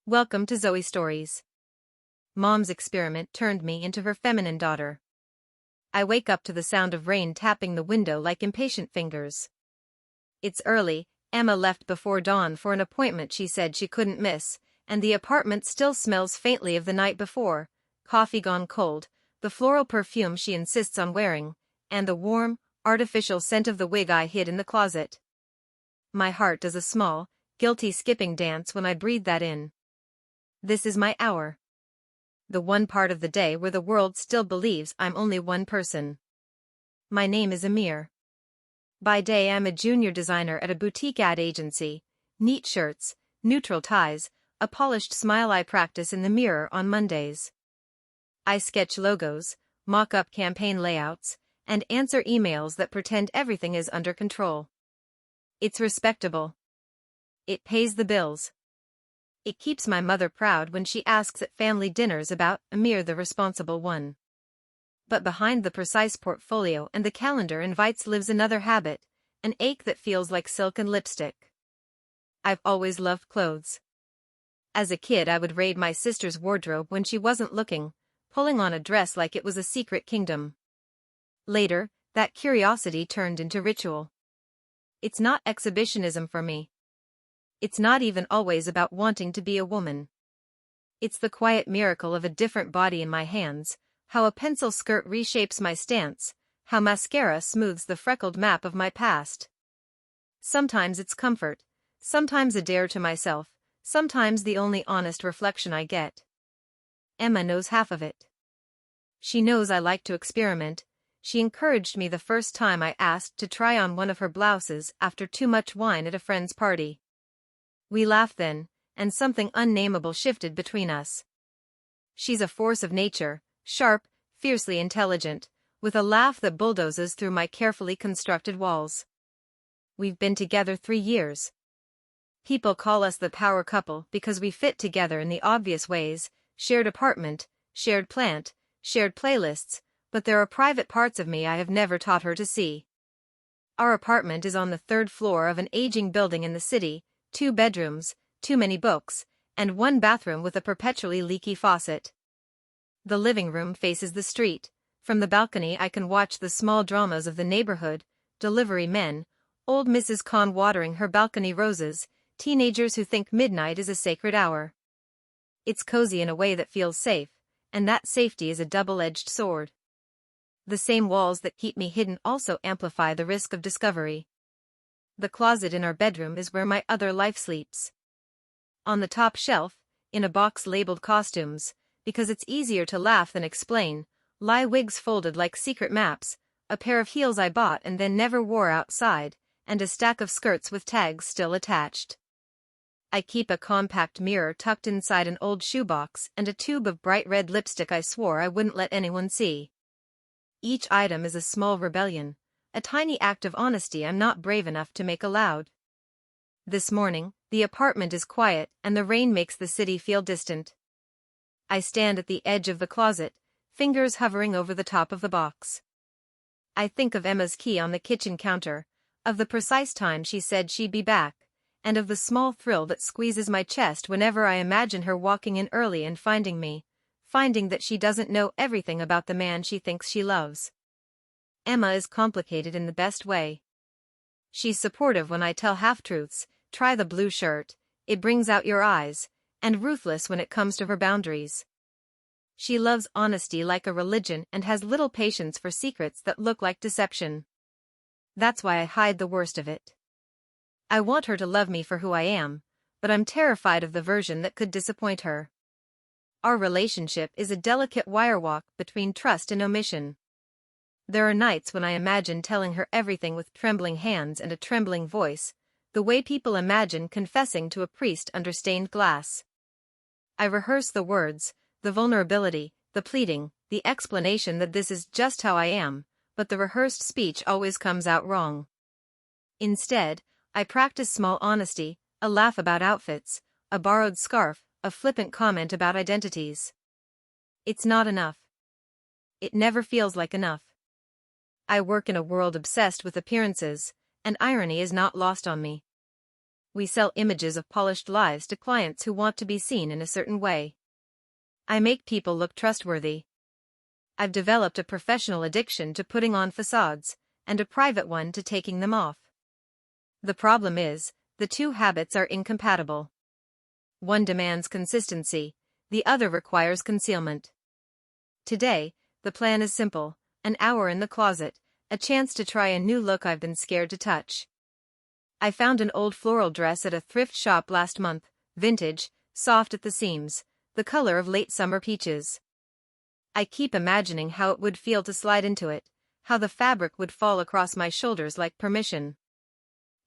Welcome to Zoe Stories. Mom's experiment turned me into her feminine daughter. I wake up to the sound of rain tapping the window like impatient fingers. It's early, Emma left before dawn for an appointment she said she couldn't miss, and the apartment still smells faintly of the night before, coffee gone cold, the floral perfume she insists on wearing, and the warm, artificial scent of the wig I hid in the closet. My heart does a small, guilty skipping dance when I breathe that in. This is my hour. The one part of the day where the world still believes I'm only one person. My name is Amir. By day I'm a junior designer at a boutique ad agency. Neat shirts, neutral ties, a polished smile I practice in the mirror on Mondays. I sketch logos, mock up campaign layouts, and answer emails that pretend everything is under control. It's respectable. It pays the bills. It keeps my mother proud when she asks at family dinners about Amir the responsible one. But behind the precise portfolio and the calendar invites lives another habit, an ache that feels like silk and lipstick. I've always loved clothes. As a kid I would raid my sister's wardrobe when she wasn't looking, pulling on a dress like it was a secret kingdom. Later, that curiosity turned into ritual. It's not exhibitionism for me. It's not even always about wanting to be a woman. It's the quiet miracle of a different body in my hands, how a pencil skirt reshapes my stance, how mascara smooths the freckled map of my past. Sometimes it's comfort, sometimes a dare to myself, sometimes the only honest reflection I get. Emma knows half of it. She knows I like to experiment. She encouraged me the first time I asked to try on one of her blouses after too much wine at a friend's party. We laughed then, and something unnameable shifted between us. She's a force of nature, sharp, fiercely intelligent, with a laugh that bulldozes through my carefully constructed walls. We've been together 3 years. People call us the power couple because we fit together in the obvious ways: shared apartment, shared plant, shared playlists, but there are private parts of me I have never taught her to see. Our apartment is on the 3rd floor of an aging building in the city, 2 bedrooms, too many books, and 1 bathroom with a perpetually leaky faucet. The living room faces the street. From the balcony I can watch the small dramas of the neighborhood: delivery men, old Mrs. Khan watering her balcony roses, teenagers who think midnight is a sacred hour. It's cozy in a way that feels safe, and that safety is a double-edged sword. The same walls that keep me hidden also amplify the risk of discovery. The closet in our bedroom is where my other life sleeps. On the top shelf, in a box labeled costumes, because it's easier to laugh than explain, lie wigs folded like secret maps, a pair of heels I bought and then never wore outside, and a stack of skirts with tags still attached. I keep a compact mirror tucked inside an old shoebox and a tube of bright red lipstick I swore I wouldn't let anyone see. Each item is a small rebellion, a tiny act of honesty I'm not brave enough to make aloud. This morning, the apartment is quiet and the rain makes the city feel distant. I stand at the edge of the closet, fingers hovering over the top of the box. I think of Emma's key on the kitchen counter, of the precise time she said she'd be back, and of the small thrill that squeezes my chest whenever I imagine her walking in early and finding me, finding that she doesn't know everything about the man she thinks she loves. Emma is complicated in the best way. She's supportive when I tell half-truths, try the blue shirt, it brings out your eyes, and ruthless when it comes to her boundaries. She loves honesty like a religion and has little patience for secrets that look like deception. That's why I hide the worst of it. I want her to love me for who I am, but I'm terrified of the version that could disappoint her. Our relationship is a delicate wirewalk between trust and omission. There are nights when I imagine telling her everything with trembling hands and a trembling voice, the way people imagine confessing to a priest under stained glass. I rehearse the words, the vulnerability, the pleading, the explanation that this is just how I am, but the rehearsed speech always comes out wrong. Instead, I practice small honesty, a laugh about outfits, a borrowed scarf, a flippant comment about identities. It's not enough. It never feels like enough. I work in a world obsessed with appearances, and irony is not lost on me. We sell images of polished lives to clients who want to be seen in a certain way. I make people look trustworthy. I've developed a professional addiction to putting on facades, and a private one to taking them off. The problem is, the two habits are incompatible. One demands consistency, the other requires concealment. Today, the plan is simple: an hour in the closet, a chance to try a new look I've been scared to touch. I found an old floral dress at a thrift shop last month, vintage, soft at the seams, the color of late summer peaches. I keep imagining how it would feel to slide into it, how the fabric would fall across my shoulders like permission.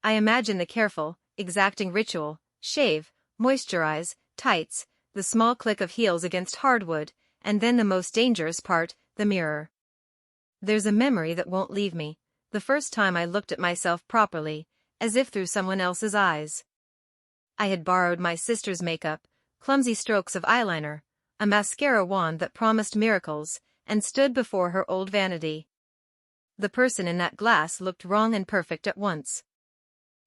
I imagine the careful, exacting ritual: shave, moisturize, tights, the small click of heels against hardwood, and then the most dangerous part, the mirror. There's a memory that won't leave me, the first time I looked at myself properly, as if through someone else's eyes. I had borrowed my sister's makeup, clumsy strokes of eyeliner, a mascara wand that promised miracles, and stood before her old vanity. The person in that glass looked wrong and perfect at once.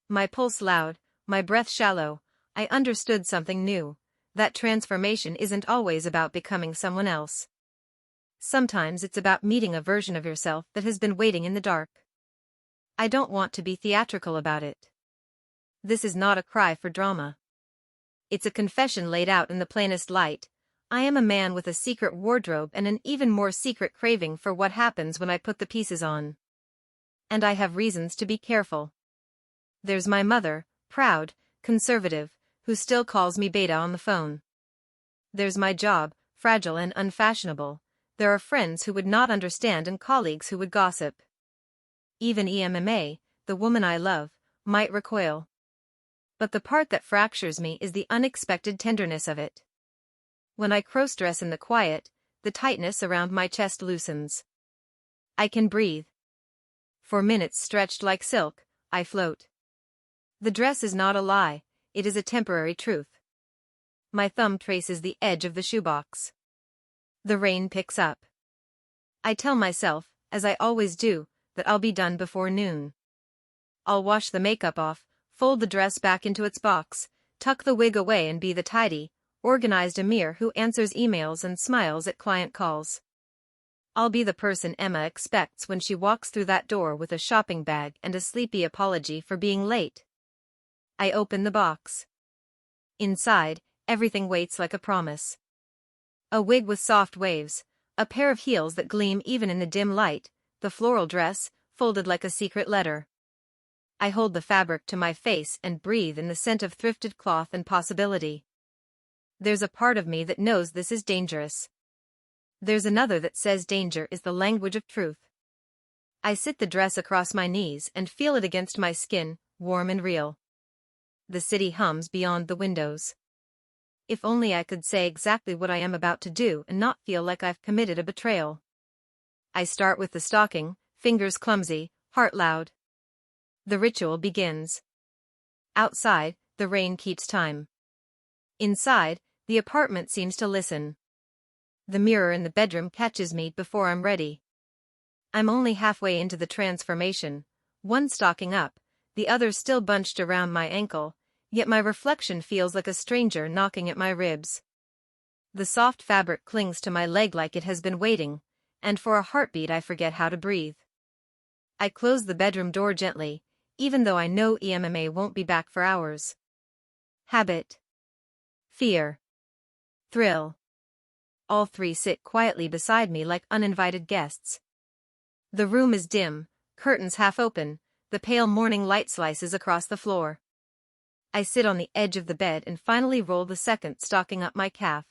My pulse loud, my breath shallow, I understood something new: that transformation isn't always about becoming someone else. Sometimes it's about meeting a version of yourself that has been waiting in the dark. I don't want to be theatrical about it. This is not a cry for drama. It's a confession laid out in the plainest light. I am a man with a secret wardrobe and an even more secret craving for what happens when I put the pieces on. And I have reasons to be careful. There's my mother, proud, conservative, who still calls me beta on the phone. There's my job, fragile and unfashionable. There are friends who would not understand and colleagues who would gossip. Even EMMA, the woman I love, might recoil. But the part that fractures me is the unexpected tenderness of it. When I cross-dress in the quiet, the tightness around my chest loosens. I can breathe. For minutes stretched like silk, I float. The dress is not a lie, it is a temporary truth. My thumb traces the edge of the shoebox. The rain picks up. I tell myself, as I always do, that I'll be done before noon. I'll wash the makeup off, fold the dress back into its box, tuck the wig away and be the tidy, organized Amir who answers emails and smiles at client calls. I'll be the person Emma expects when she walks through that door with a shopping bag and a sleepy apology for being late. I open the box. Inside, everything waits like a promise. A wig with soft waves, a pair of heels that gleam even in the dim light, the floral dress, folded like a secret letter. I hold the fabric to my face and breathe in the scent of thrifted cloth and possibility. There's a part of me that knows this is dangerous. There's another that says danger is the language of truth. I sit the dress across my knees and feel it against my skin, warm and real. The city hums beyond the windows. If only I could say exactly what I am about to do and not feel like I've committed a betrayal. I start with the stocking, fingers clumsy, heart loud. The ritual begins. Outside, the rain keeps time. Inside, the apartment seems to listen. The mirror in the bedroom catches me before I'm ready. I'm only halfway into the transformation, one stocking up, the other still bunched around my ankle, yet my reflection feels like a stranger knocking at my ribs. The soft fabric clings to my leg like it has been waiting, and for a heartbeat I forget how to breathe. I close the bedroom door gently, even though I know EMMA won't be back for hours. Habit. Fear. Thrill. All three sit quietly beside me like uninvited guests. The room is dim, curtains half open, the pale morning light slices across the floor. I sit on the edge of the bed and finally roll the second stocking up my calf.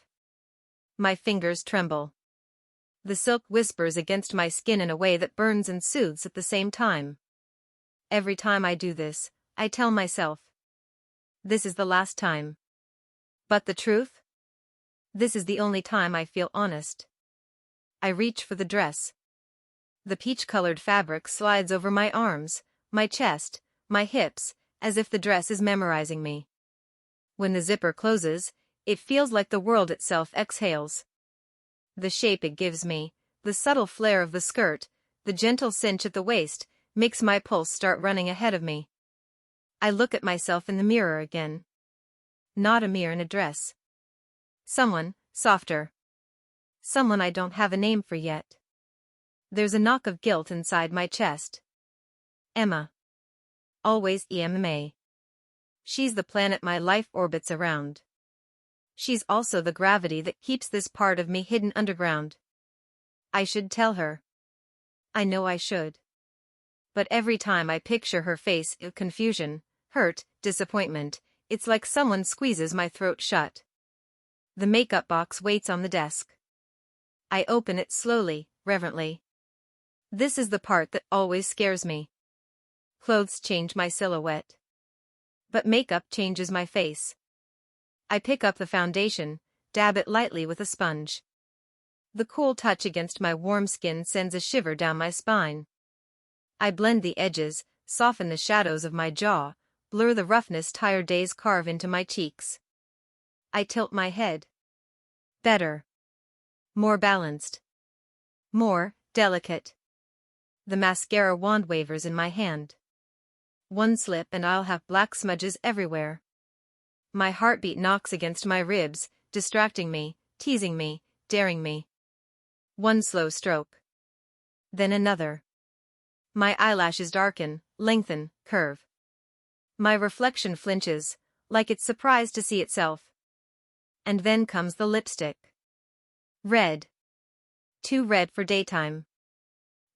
My fingers tremble. The silk whispers against my skin in a way that burns and soothes at the same time. Every time I do this, I tell myself, this is the last time. But the truth? This is the only time I feel honest. I reach for the dress. The peach-colored fabric slides over my arms, my chest, my hips, as if the dress is memorizing me. When the zipper closes, it feels like the world itself exhales. The shape it gives me, the subtle flare of the skirt, the gentle cinch at the waist, makes my pulse start running ahead of me. I look at myself in the mirror again. Not a mirror in a dress. Someone, softer. Someone I don't have a name for yet. There's a knock of guilt inside my chest. Emma. Always EMMA. She's the planet my life orbits around. She's also the gravity that keeps this part of me hidden underground. I should tell her. I know I should. But every time I picture her face of confusion, hurt, disappointment, it's like someone squeezes my throat shut. The makeup box waits on the desk. I open it slowly, reverently. This is the part that always scares me. Clothes change my silhouette. But makeup changes my face. I pick up the foundation, dab it lightly with a sponge. The cool touch against my warm skin sends a shiver down my spine. I blend the edges, soften the shadows of my jaw, blur the roughness tired days carve into my cheeks. I tilt my head. Better. More balanced. More delicate. The mascara wand wavers in my hand. One slip and I'll have black smudges everywhere. My heartbeat knocks against my ribs, distracting me, teasing me, daring me. One slow stroke. Then another. My eyelashes darken, lengthen, curve. My reflection flinches, like it's surprised to see itself. And then comes the lipstick. Red. Too red for daytime.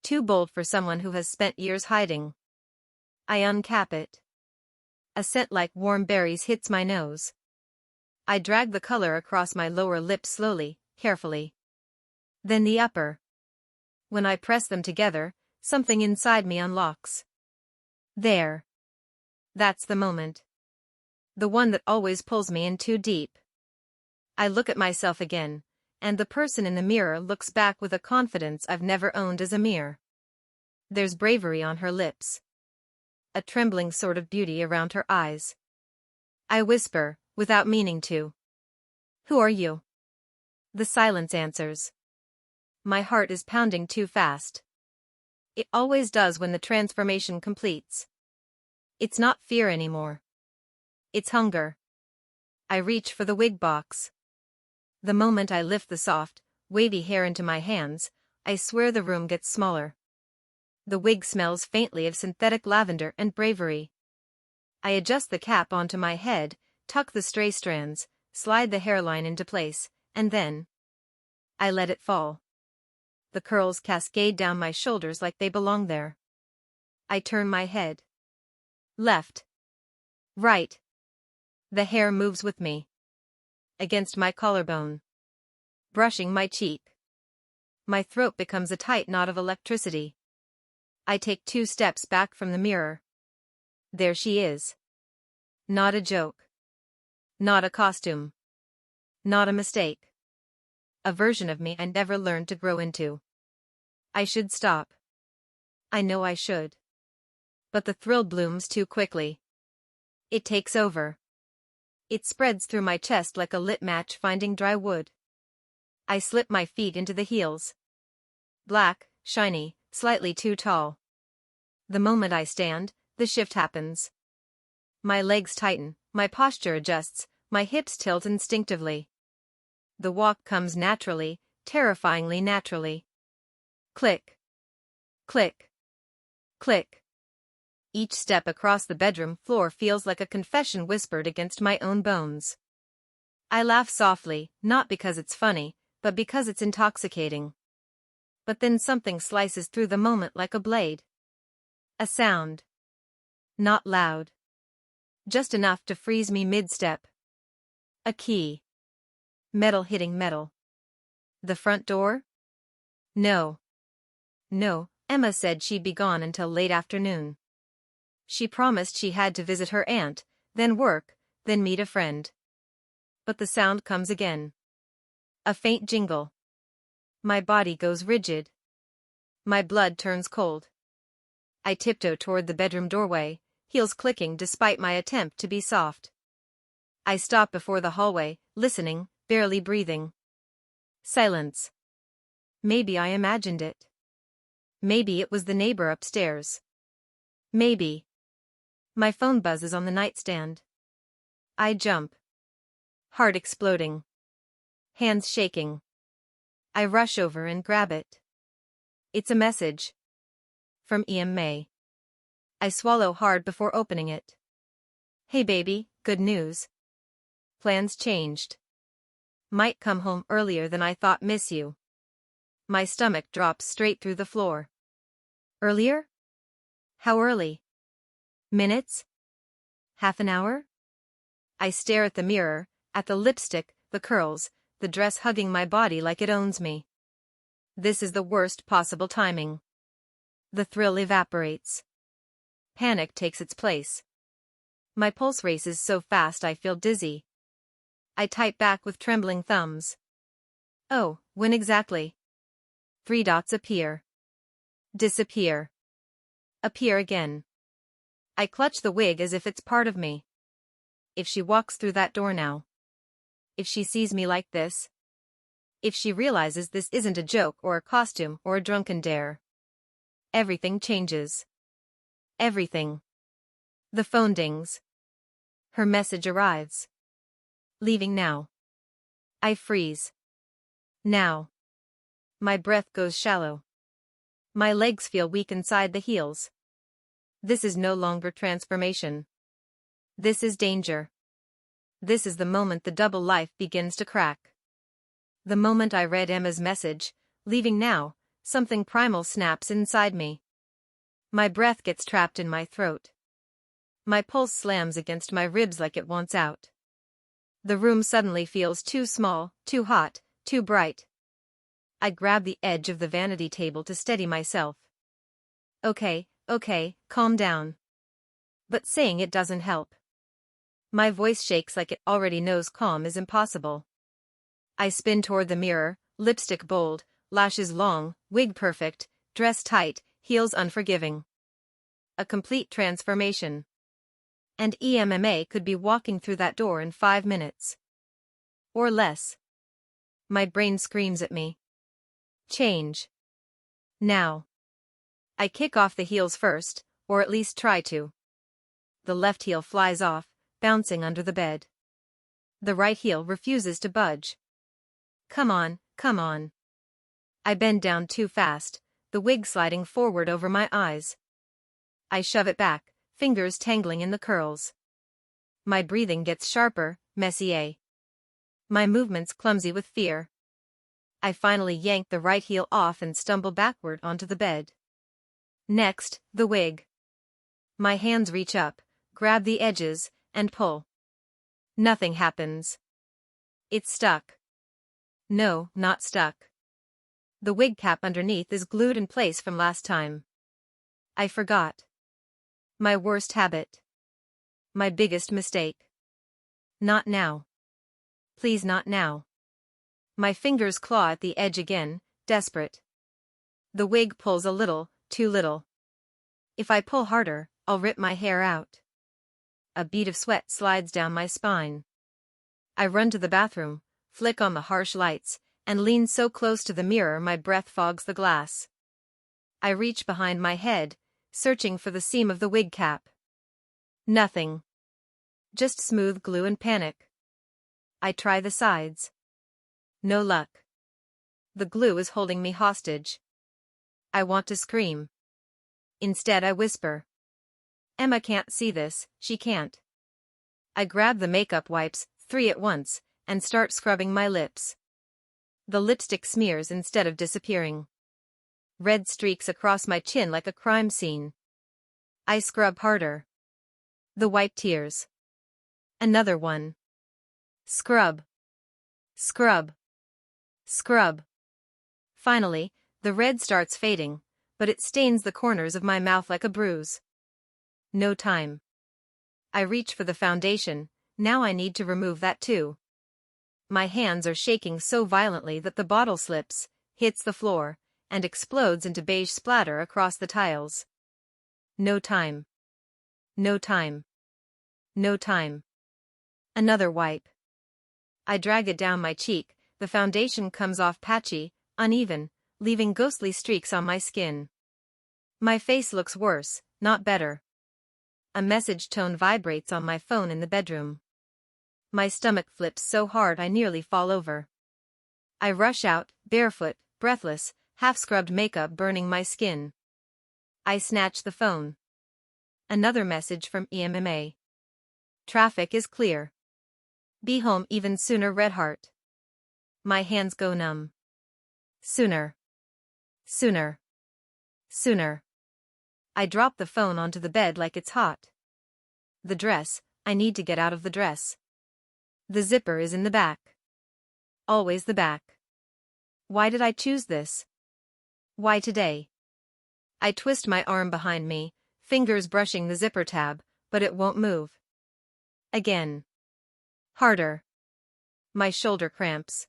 Too bold for someone who has spent years hiding. I uncap it. A scent like warm berries hits my nose. I drag the color across my lower lip slowly, carefully. Then the upper. When I press them together, something inside me unlocks. There. That's the moment. The one that always pulls me in too deep. I look at myself again, and the person in the mirror looks back with a confidence I've never owned as a mirror. There's bravery on her lips. A trembling sort of beauty around her eyes. I whisper, without meaning to. Who are you? The silence answers. My heart is pounding too fast. It always does when the transformation completes. It's not fear anymore. It's hunger. I reach for the wig box. The moment I lift the soft, wavy hair into my hands, I swear the room gets smaller. The wig smells faintly of synthetic lavender and bravery. I adjust the cap onto my head, tuck the stray strands, slide the hairline into place, and then I let it fall. The curls cascade down my shoulders like they belong there. I turn my head. Left. Right. The hair moves with me. Against my collarbone. Brushing my cheek. My throat becomes a tight knot of electricity. I take 2 steps back from the mirror. There she is. Not a joke. Not a costume. Not a mistake. A version of me I never learned to grow into. I should stop. I know I should. But the thrill blooms too quickly. It takes over. It spreads through my chest like a lit match finding dry wood. I slip my feet into the heels. Black, shiny, slightly too tall. The moment I stand, the shift happens. My legs tighten, my posture adjusts, my hips tilt instinctively. The walk comes naturally, terrifyingly naturally. Click. Click. Click. Each step across the bedroom floor feels like a confession whispered against my own bones. I laugh softly, not because it's funny, but because it's intoxicating. But then something slices through the moment like a blade. A sound. Not loud. Just enough to freeze me mid-step. A key. Metal hitting metal. The front door? No. No, Emma said she'd be gone until late afternoon. She promised she had to visit her aunt, then work, then meet a friend. But the sound comes again. A faint jingle. My body goes rigid. My blood turns cold. I tiptoe toward the bedroom doorway, heels clicking despite my attempt to be soft. I stop before the hallway, listening, barely breathing. Silence. Maybe I imagined it. Maybe it was the neighbor upstairs. Maybe. My phone buzzes on the nightstand. I jump. Heart exploding. Hands shaking. I rush over and grab it. It's a message. From Ian May. I swallow hard before opening it. Hey baby, good news. Plans changed. Might come home earlier than I thought, miss you. My stomach drops straight through the floor. Earlier? How early? Minutes? Half an hour? I stare at the mirror, at the lipstick, the curls, the dress hugging my body like it owns me. This is the worst possible timing. The thrill evaporates. Panic takes its place. My pulse races so fast I feel dizzy. I type back with trembling thumbs. Oh, when exactly? 3 dots appear. Disappear. Appear again. I clutch the wig as if it's part of me. If she walks through that door now. If she sees me like this. If she realizes this isn't a joke or a costume or a drunken dare. Everything changes. Everything. The phone dings. Her message arrives. Leaving now. I freeze. Now. My breath goes shallow. My legs feel weak inside the heels. This is no longer transformation. This is danger. This is the moment the double life begins to crack. The moment I read Emma's message, leaving now, something primal snaps inside me. My breath gets trapped in my throat. My pulse slams against my ribs like it wants out. The room suddenly feels too small, too hot, too bright. I grab the edge of the vanity table to steady myself. Okay, calm down. But saying it doesn't help. My voice shakes like it already knows calm is impossible. I spin toward the mirror, lipstick bold, lashes long, wig perfect, dress tight, heels unforgiving. A complete transformation. And EMMA could be walking through that door in 5 minutes. Or less. My brain screams at me. Change. Now. I kick off the heels first, or at least try to. The left heel flies off, bouncing under the bed. The right heel refuses to budge. Come on. I bend down too fast, the wig sliding forward over my eyes. I shove it back, fingers tangling in the curls. My breathing gets sharper, Messier. My movements clumsy with fear. I finally yank the right heel off and stumble backward onto the bed. Next, the wig. My hands reach up, grab the edges, and pull. Nothing happens. It's stuck. No, not stuck. The wig cap underneath is glued in place from last time. I forgot. My worst habit. My biggest mistake. Not now. Please, not now. My fingers claw at the edge again, desperate. The wig pulls a little, too little. If I pull harder, I'll rip my hair out. A bead of sweat slides down my spine. I run to the bathroom, flick on the harsh lights, and lean so close to the mirror my breath fogs the glass. I reach behind my head, searching for the seam of the wig cap. Nothing. Just smooth glue and panic. I try the sides. No luck. The glue is holding me hostage. I want to scream. Instead I whisper. Emma can't see this, she can't. I grab the makeup wipes, 3 at once, and start scrubbing my lips. The lipstick smears instead of disappearing. Red streaks across my chin like a crime scene. I scrub harder. The wipe tears. Another one. Scrub. Scrub. Scrub. Finally, the red starts fading, but it stains the corners of my mouth like a bruise. No time. I reach for the foundation, now I need to remove that too. My hands are shaking so violently that the bottle slips, hits the floor, and explodes into beige splatter across the tiles. No time. No time. No time. Another wipe. I drag it down my cheek, the foundation comes off patchy, uneven, leaving ghostly streaks on my skin. My face looks worse, not better. A message tone vibrates on my phone in the bedroom. My stomach flips so hard I nearly fall over. I rush out, barefoot, breathless, half-scrubbed makeup burning my skin. I snatch the phone. Another message from EMMA. Traffic is clear. Be home even sooner, Redheart. My hands go numb. Sooner. Sooner. Sooner. I drop the phone onto the bed like it's hot. The dress, I need to get out of the dress. The zipper is in the back. Always the back. Why did I choose this? Why today? I twist my arm behind me, fingers brushing the zipper tab, but it won't move. Again. Harder. My shoulder cramps.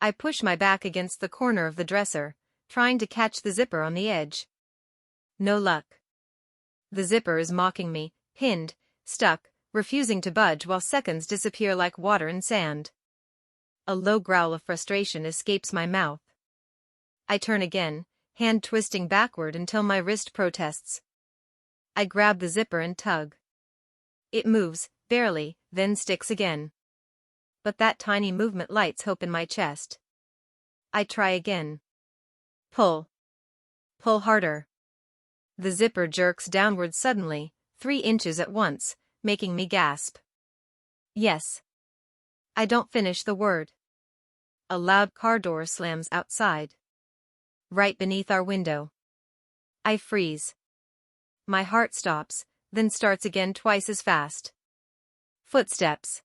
I push my back against the corner of the dresser, trying to catch the zipper on the edge. No luck. The zipper is mocking me, pinned, stuck, refusing to budge while seconds disappear like water in sand. A low growl of frustration escapes my mouth. I turn again, hand twisting backward until my wrist protests. I grab the zipper and tug. It moves, barely, then sticks again. But that tiny movement lights hope in my chest. I try again. Pull. Pull harder. The zipper jerks downward suddenly, 3 inches at once, making me gasp. Yes. I don't finish the word. A loud car door slams outside. Right beneath our window. I freeze. My heart stops, then starts again twice as fast. Footsteps.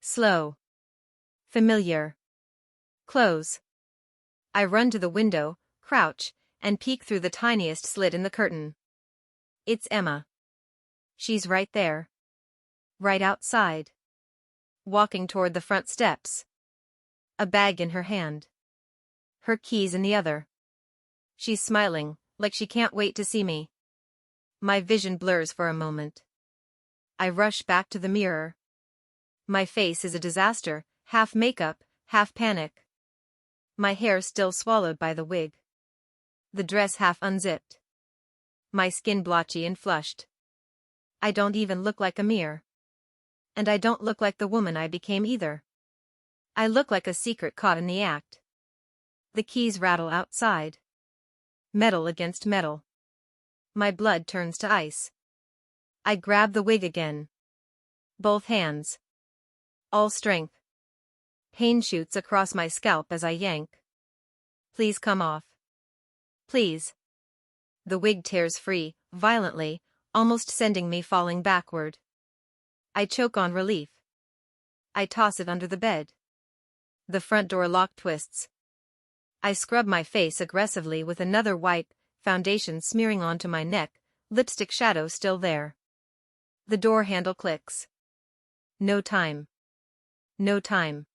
Slow. Familiar. Close. I run to the window, crouch, and peek through the tiniest slit in the curtain. It's Emma. She's right there. Right outside. Walking toward the front steps. A bag in her hand. Her keys in the other. She's smiling, like she can't wait to see me. My vision blurs for a moment. I rush back to the mirror. My face is a disaster, half makeup, half panic. My hair still swallowed by the wig. The dress half unzipped. My skin blotchy and flushed. I don't even look like Amir. And I don't look like the woman I became either. I look like a secret caught in the act. The keys rattle outside. Metal against metal. My blood turns to ice. I grab the wig again. Both hands. All strength. Pain shoots across my scalp as I yank. Please come off. Please. The wig tears free, violently, almost sending me falling backward. I choke on relief. I toss it under the bed. The front door lock twists. I scrub my face aggressively with another wipe, foundation smearing onto my neck, lipstick shadow still there. The door handle clicks. No time. No time.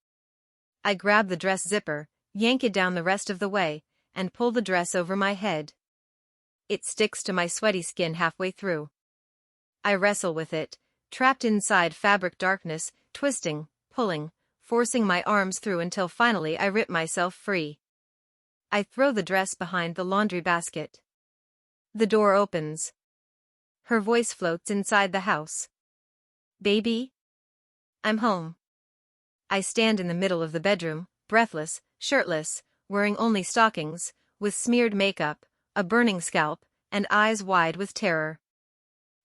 I grab the dress zipper, yank it down the rest of the way, and pull the dress over my head. It sticks to my sweaty skin halfway through. I wrestle with it, trapped inside fabric darkness, twisting, pulling, forcing my arms through until finally I rip myself free. I throw the dress behind the laundry basket. The door opens. Her voice floats inside the house. Baby? I'm home. I stand in the middle of the bedroom, breathless, shirtless, wearing only stockings, with smeared makeup, a burning scalp, and eyes wide with terror.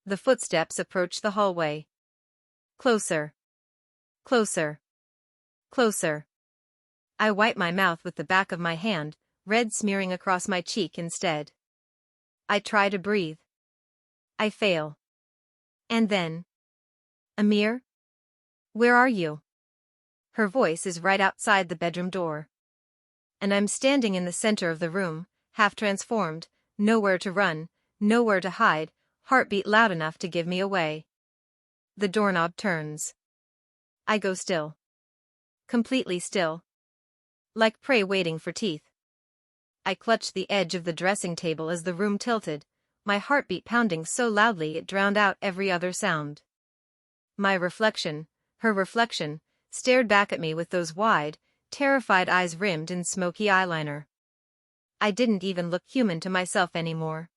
The footsteps approach the hallway. Closer. Closer. Closer. I wipe my mouth with the back of my hand, red smearing across my cheek instead. I try to breathe. I fail. And then... Amir? Where are you? Her voice is right outside the bedroom door. And I'm standing in the center of the room, half transformed, nowhere to run, nowhere to hide, heartbeat loud enough to give me away. The doorknob turns. I go still. Completely still. Like prey waiting for teeth. I clutched the edge of the dressing table as the room tilted, my heartbeat pounding so loudly it drowned out every other sound. My reflection, her reflection, stared back at me with those wide, terrified eyes rimmed in smoky eyeliner. I didn't even look human to myself anymore.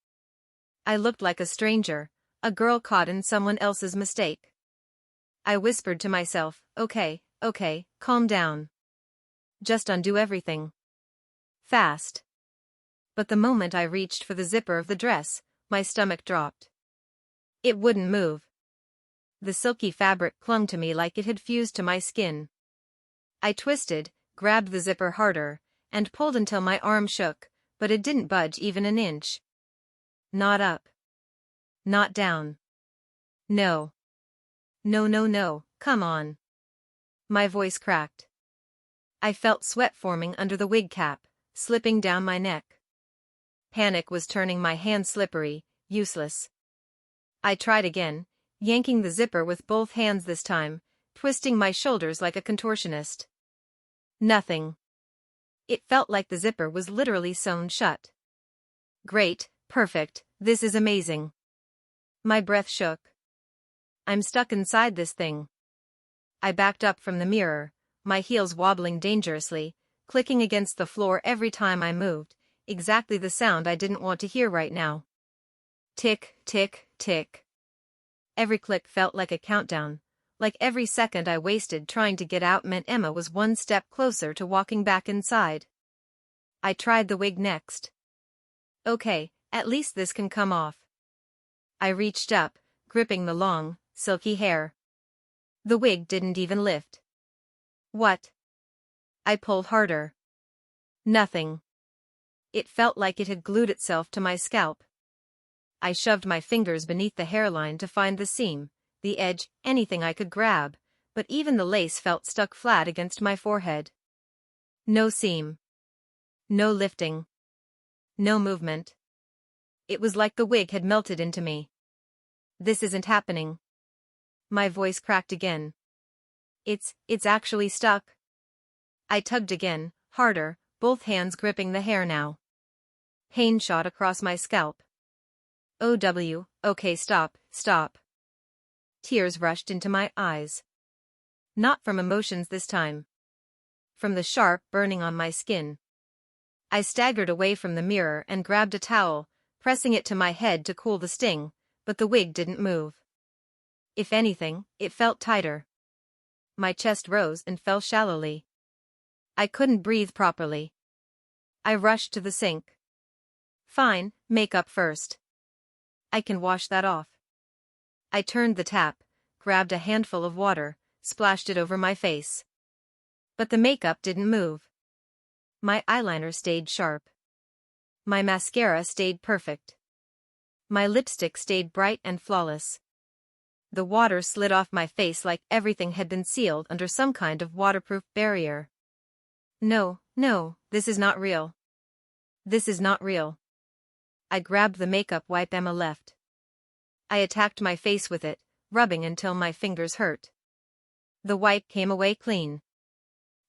I looked like a stranger, A girl caught in someone else's mistake. I whispered to myself, okay, calm down. Just undo everything. Fast. But the moment I reached for the zipper of the dress, my stomach dropped. It wouldn't move. The silky fabric clung to me like it had fused to my skin. I twisted, grabbed the zipper harder, and pulled until my arm shook, but it didn't budge even an inch. Not up. Not down. No. No, come on. My voice cracked. I felt sweat forming under the wig cap, slipping down my neck. Panic was turning my hands slippery, useless. I tried again, yanking the zipper with both hands this time, twisting my shoulders like a contortionist. Nothing. It felt like the zipper was literally sewn shut. Great, perfect, this is amazing. My breath shook. I'm stuck inside this thing. I backed up from the mirror, my heels wobbling dangerously, clicking against the floor every time I moved, exactly the sound I didn't want to hear right now. Tick, tick, tick. Every click felt like a countdown, like every second I wasted trying to get out meant Emma was one step closer to walking back inside. I tried the wig next. Okay, at least this can come off. I reached up, gripping the long, silky hair. The wig didn't even lift. What? I pulled harder. Nothing. It felt like it had glued itself to my scalp. I shoved my fingers beneath the hairline to find the seam, the edge, anything I could grab, but even the lace felt stuck flat against my forehead. No seam. No lifting. No movement. It was like the wig had melted into me. This isn't happening. My voice cracked again. It's actually stuck. I tugged again, harder, both hands gripping the hair now. Pain shot across my scalp. Okay, stop. Tears rushed into my eyes. Not from emotions this time. From the sharp burning on my skin. I staggered away from the mirror and grabbed a towel, pressing it to my head to cool the sting, but the wig didn't move. If anything, it felt tighter. My chest rose and fell shallowly. I couldn't breathe properly. I rushed to the sink. Fine, makeup first. I can wash that off. I turned the tap, grabbed a handful of water, splashed it over my face. But the makeup didn't move. My eyeliner stayed sharp. My mascara stayed perfect. My lipstick stayed bright and flawless. The water slid off my face like everything had been sealed under some kind of waterproof barrier. No, this is not real. This is not real. I grabbed the makeup wipe Emma left. I attacked my face with it, rubbing until my fingers hurt. The wipe came away clean.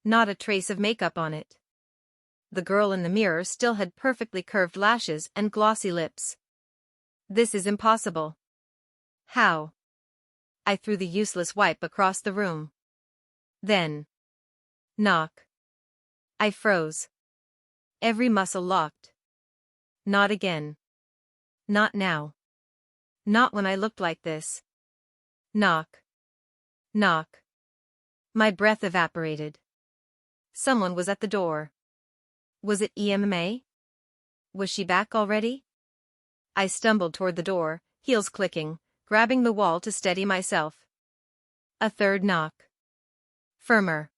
Not a trace of makeup on it. The girl in the mirror still had perfectly curved lashes and glossy lips. This is impossible. How? I threw the useless wipe across the room. Then. Knock. I froze. Every muscle locked. Not again. Not now. Not when I looked like this. Knock. Knock. My breath evaporated. Someone was at the door. Was it Emma? Was she back already? I stumbled toward the door, heels clicking, grabbing the wall to steady myself. A third knock. Firmer.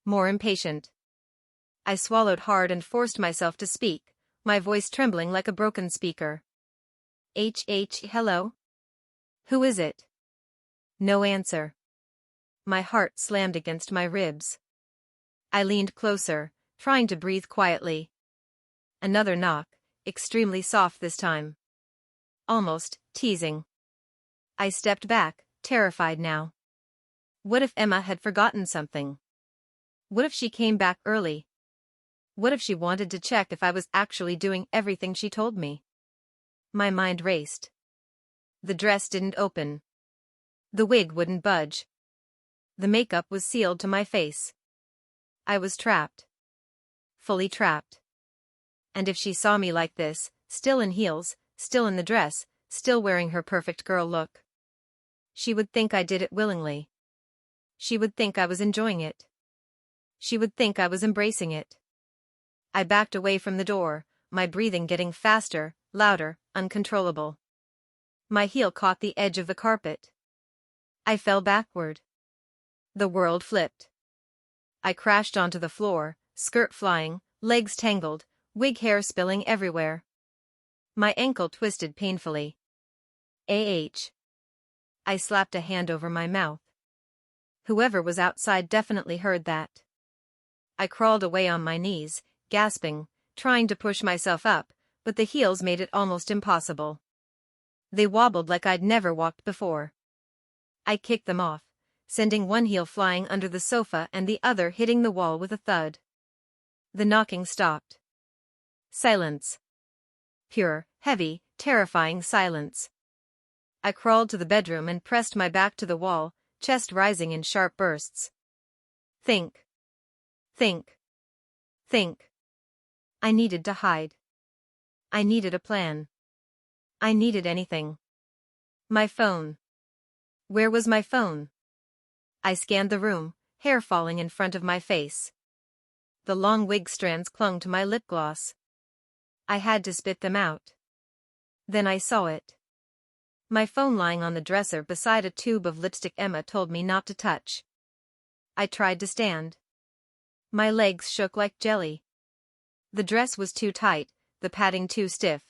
More impatient. I swallowed hard and forced myself to speak, my voice trembling like a broken speaker. Hello? Who is it? No answer. My heart slammed against my ribs. I leaned closer, trying to breathe quietly. Another knock, extremely soft this time. Almost teasing. I stepped back, terrified now. What if Emma had forgotten something? What if she came back early? What if she wanted to check if I was actually doing everything she told me? My mind raced. The dress didn't open. The wig wouldn't budge. The makeup was sealed to my face. I was trapped. Fully trapped. And if she saw me like this, still in heels, still in the dress, still wearing her perfect girl look. She would think I did it willingly. She would think I was enjoying it. She would think I was embracing it. I backed away from the door, my breathing getting faster, louder, uncontrollable. My heel caught the edge of the carpet. I fell backward. The world flipped. I crashed onto the floor, skirt flying, legs tangled, wig hair spilling everywhere. My ankle twisted painfully. I slapped a hand over my mouth. Whoever was outside definitely heard that. I crawled away on my knees, gasping, trying to push myself up, but the heels made it almost impossible. They wobbled like I'd never walked before. I kicked them off, sending one heel flying under the sofa and the other hitting the wall with a thud. The knocking stopped. Silence. Pure, heavy, terrifying silence. I crawled to the bedroom and pressed my back to the wall, chest rising in sharp bursts. Think. Think. Think. I needed to hide. I needed a plan. I needed anything. My phone. Where was my phone? I scanned the room, hair falling in front of my face. The long wig strands clung to my lip gloss. I had to spit them out. Then I saw it. My phone lying on the dresser beside a tube of lipstick Emma told me not to touch. I tried to stand. My legs shook like jelly. The dress was too tight, the padding too stiff.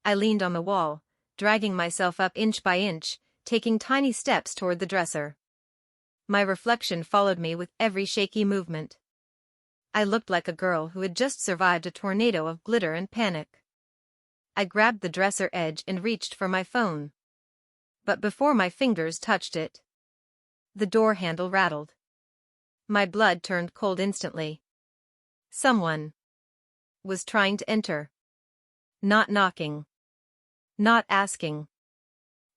I leaned on the wall, dragging myself up inch by inch, taking tiny steps toward the dresser. My reflection followed me with every shaky movement. I looked like a girl who had just survived a tornado of glitter and panic. I grabbed the dresser edge and reached for my phone. But before my fingers touched it, the door handle rattled. My blood turned cold instantly. Someone was trying to enter. Not knocking. Not asking.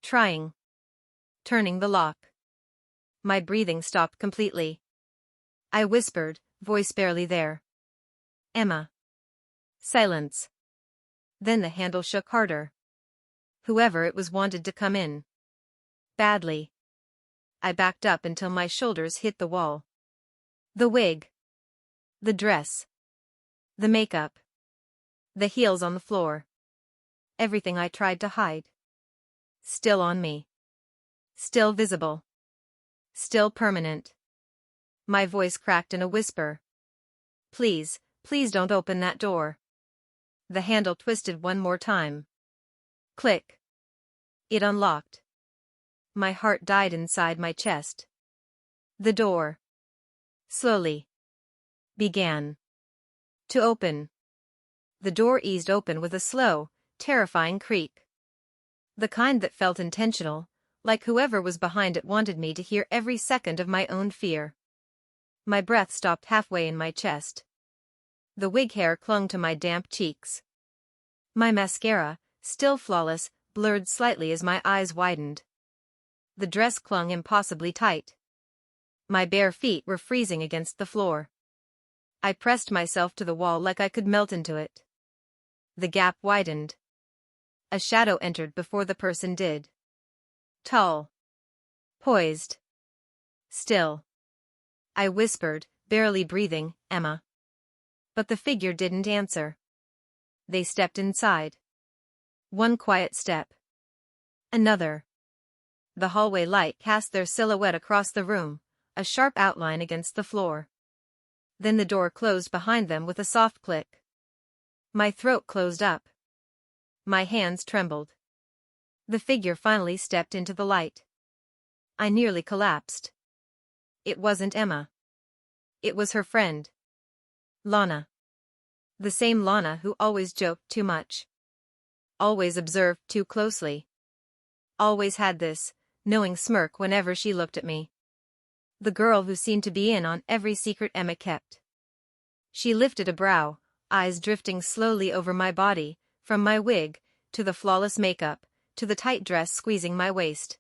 Trying. Turning the lock. My breathing stopped completely. I whispered, voice barely there. Emma. Silence. Then the handle shook harder. Whoever it was wanted to come in. Badly. I backed up until my shoulders hit the wall. The wig. The dress. The makeup. The heels on the floor. Everything I tried to hide. Still on me. Still visible. Still permanent. My voice cracked in a whisper. Please, please don't open that door. The handle twisted one more time. Click. It unlocked. My heart died inside my chest. The door. Slowly. Began. To open. The door eased open with a slow, terrifying creak. The kind that felt intentional, like whoever was behind it wanted me to hear every second of my own fear. My breath stopped halfway in my chest. The wig hair clung to my damp cheeks. My mascara, still flawless, blurred slightly as my eyes widened. The dress clung impossibly tight. My bare feet were freezing against the floor. I pressed myself to the wall like I could melt into it. The gap widened. A shadow entered before the person did. Tall. Poised. Still. I whispered, barely breathing, Emma. But the figure didn't answer. They stepped inside. One quiet step. Another. The hallway light cast their silhouette across the room, a sharp outline against the floor. Then the door closed behind them with a soft click. My throat closed up. My hands trembled. The figure finally stepped into the light. I nearly collapsed. It wasn't Emma. It was her friend. Lana. The same Lana who always joked too much. Always observed too closely. Always had this knowing smirk whenever she looked at me. The girl who seemed to be in on every secret Emma kept. She lifted a brow, eyes drifting slowly over my body, from my wig, to the flawless makeup, to the tight dress squeezing my waist.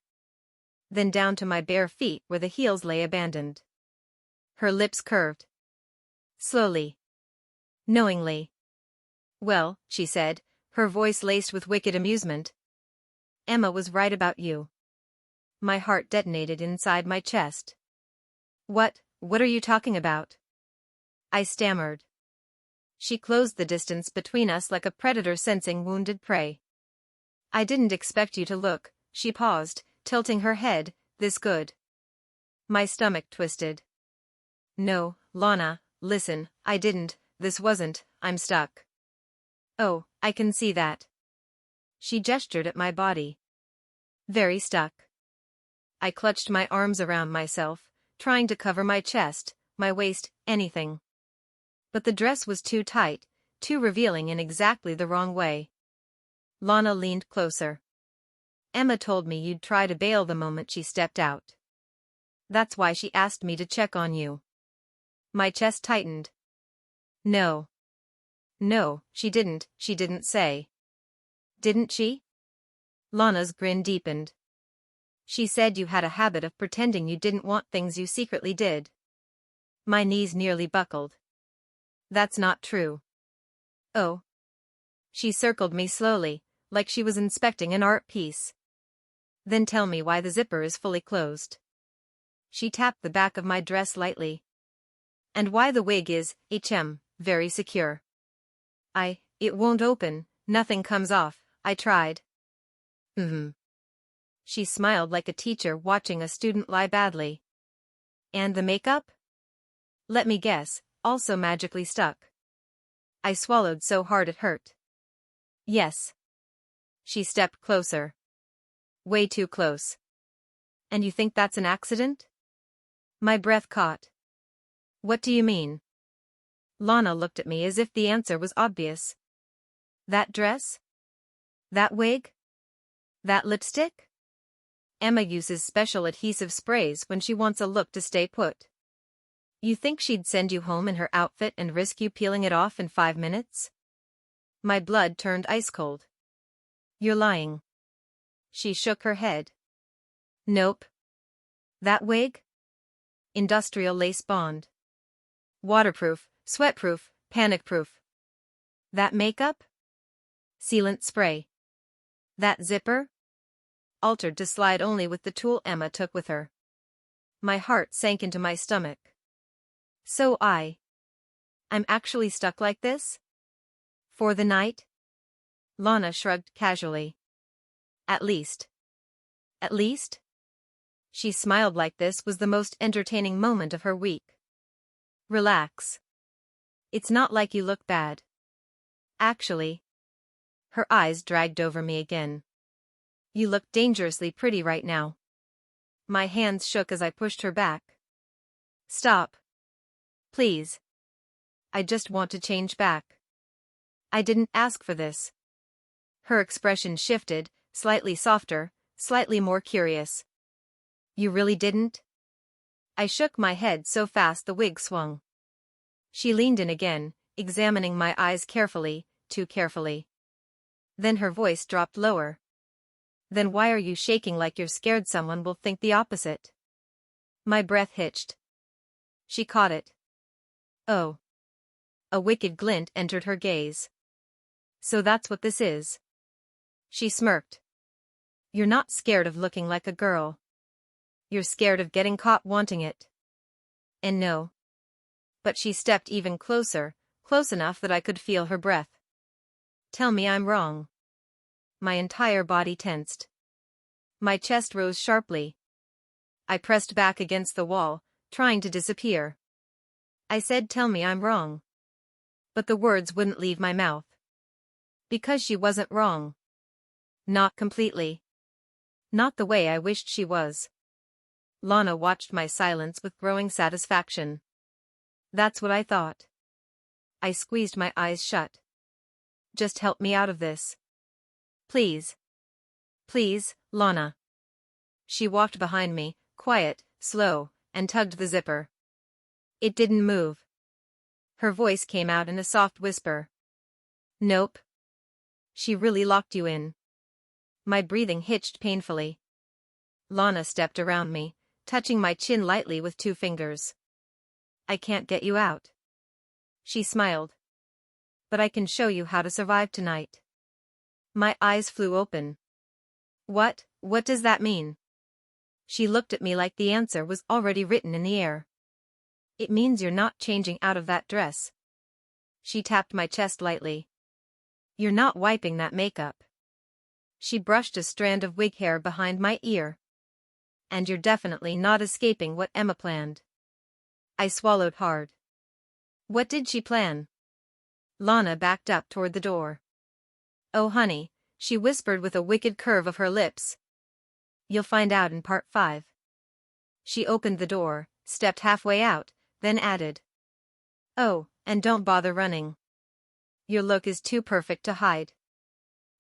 Then down to my bare feet where the heels lay abandoned. Her lips curved. Slowly. Knowingly. Well, she said, her voice laced with wicked amusement. Emma was right about you. My heart detonated inside my chest. What are you talking about? I stammered. She closed the distance between us like a predator sensing wounded prey. I didn't expect you to look, she paused, tilting her head, this good. My stomach twisted. No, Lana, listen, I didn't, this wasn't, I'm stuck. Oh, I can see that. She gestured at my body. Very stuck. I clutched my arms around myself, trying to cover my chest, my waist, anything. But the dress was too tight, too revealing in exactly the wrong way. Lana leaned closer. Emma told me you'd try to bail the moment she stepped out. That's why she asked me to check on you. My chest tightened. No. No, she didn't say. Didn't she? Lana's grin deepened. She said you had a habit of pretending you didn't want things you secretly did. My knees nearly buckled. That's not true. Oh. She circled me slowly, like she was inspecting an art piece. Then tell me why the zipper is fully closed. She tapped the back of my dress lightly. And why the wig is, very secure. It won't open, nothing comes off, I tried. She smiled like a teacher watching a student lie badly. And the makeup? Let me guess, also magically stuck. I swallowed so hard it hurt. Yes. She stepped closer. Way too close. And you think that's an accident? My breath caught. What do you mean? Lana looked at me as if the answer was obvious. That dress? That wig? That lipstick? Emma uses special adhesive sprays when she wants a look to stay put. You think she'd send you home in her outfit and risk you peeling it off in 5 minutes? My blood turned ice cold. You're lying. She shook her head. Nope. That wig? Industrial lace bond. Waterproof, sweatproof, panic-proof. That makeup? Sealant spray. That zipper? Altered to slide only with the tool Emma took with her. My heart sank into my stomach. So I'm actually stuck like this? For the night? Lana shrugged casually. At least. At least? She smiled like this was the most entertaining moment of her week. Relax. It's not like you look bad. Actually. Her eyes dragged over me again. You look dangerously pretty right now. My hands shook as I pushed her back. Stop. Please. I just want to change back. I didn't ask for this. Her expression shifted, slightly softer, slightly more curious. You really didn't? I shook my head so fast the wig swung. She leaned in again, examining my eyes carefully, too carefully. Then her voice dropped lower. Then why are you shaking like you're scared someone will think the opposite? My breath hitched. She caught it. Oh. A wicked glint entered her gaze. So that's what this is. She smirked. You're not scared of looking like a girl. You're scared of getting caught wanting it. And no. But she stepped even closer, close enough that I could feel her breath. Tell me I'm wrong. My entire body tensed. My chest rose sharply. I pressed back against the wall, trying to disappear. I said tell me I'm wrong. But the words wouldn't leave my mouth. Because she wasn't wrong. Not completely. Not the way I wished she was. Lana watched my silence with growing satisfaction. That's what I thought. I squeezed my eyes shut. Just help me out of this. Please. Please, Lana. She walked behind me, quiet, slow, and tugged the zipper. It didn't move. Her voice came out in a soft whisper. Nope. She really locked you in. My breathing hitched painfully. Lana stepped around me, touching my chin lightly with 2 fingers. I can't get you out. She smiled. But I can show you how to survive tonight. My eyes flew open. What does that mean? She looked at me like the answer was already written in the air. It means you're not changing out of that dress. She tapped my chest lightly. You're not wiping that makeup. She brushed a strand of wig hair behind my ear. And you're definitely not escaping what Emma planned. I swallowed hard. What did she plan? Lana backed up toward the door. Oh honey, she whispered with a wicked curve of her lips. You'll find out in part 5. She opened the door, stepped halfway out, then added. Oh, and don't bother running. Your look is too perfect to hide.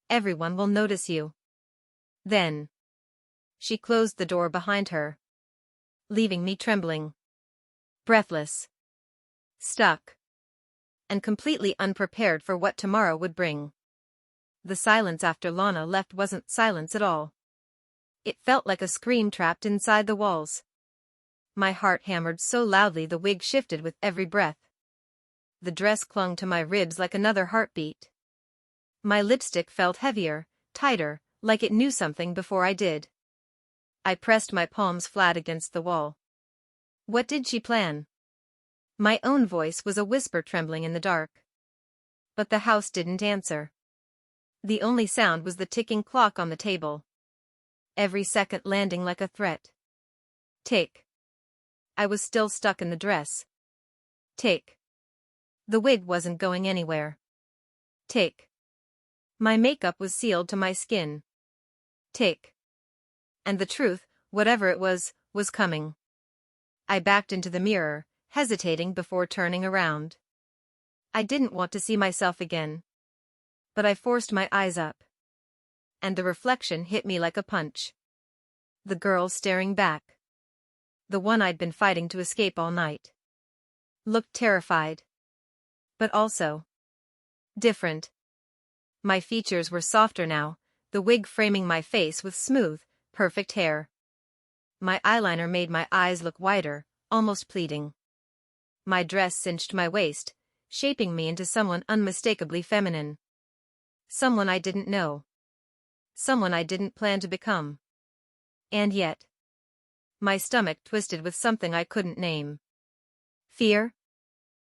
Everyone will notice you. Then. She closed the door behind her, leaving me trembling, breathless, stuck, and completely unprepared for what tomorrow would bring. The silence after Lana left wasn't silence at all. It felt like a scream trapped inside the walls. My heart hammered so loudly the wig shifted with every breath. The dress clung to my ribs like another heartbeat. My lipstick felt heavier, tighter, like it knew something before I did. I pressed my palms flat against the wall. What did she plan? My own voice was a whisper trembling in the dark. But the house didn't answer. The only sound was the ticking clock on the table. Every second landing like a threat. Tick. I was still stuck in the dress. Tick. The wig wasn't going anywhere. Tick. My makeup was sealed to my skin. Tick. And the truth, whatever it was coming. I backed into the mirror, hesitating before turning around. I didn't want to see myself again. But I forced my eyes up. And the reflection hit me like a punch. The girl staring back. The one I'd been fighting to escape all night. Looked terrified. But also different. My features were softer now, the wig framing my face with smooth, perfect hair. My eyeliner made my eyes look wider, almost pleading. My dress cinched my waist, shaping me into someone unmistakably feminine. Someone I didn't know. Someone I didn't plan to become. And yet, my stomach twisted with something I couldn't name. Fear?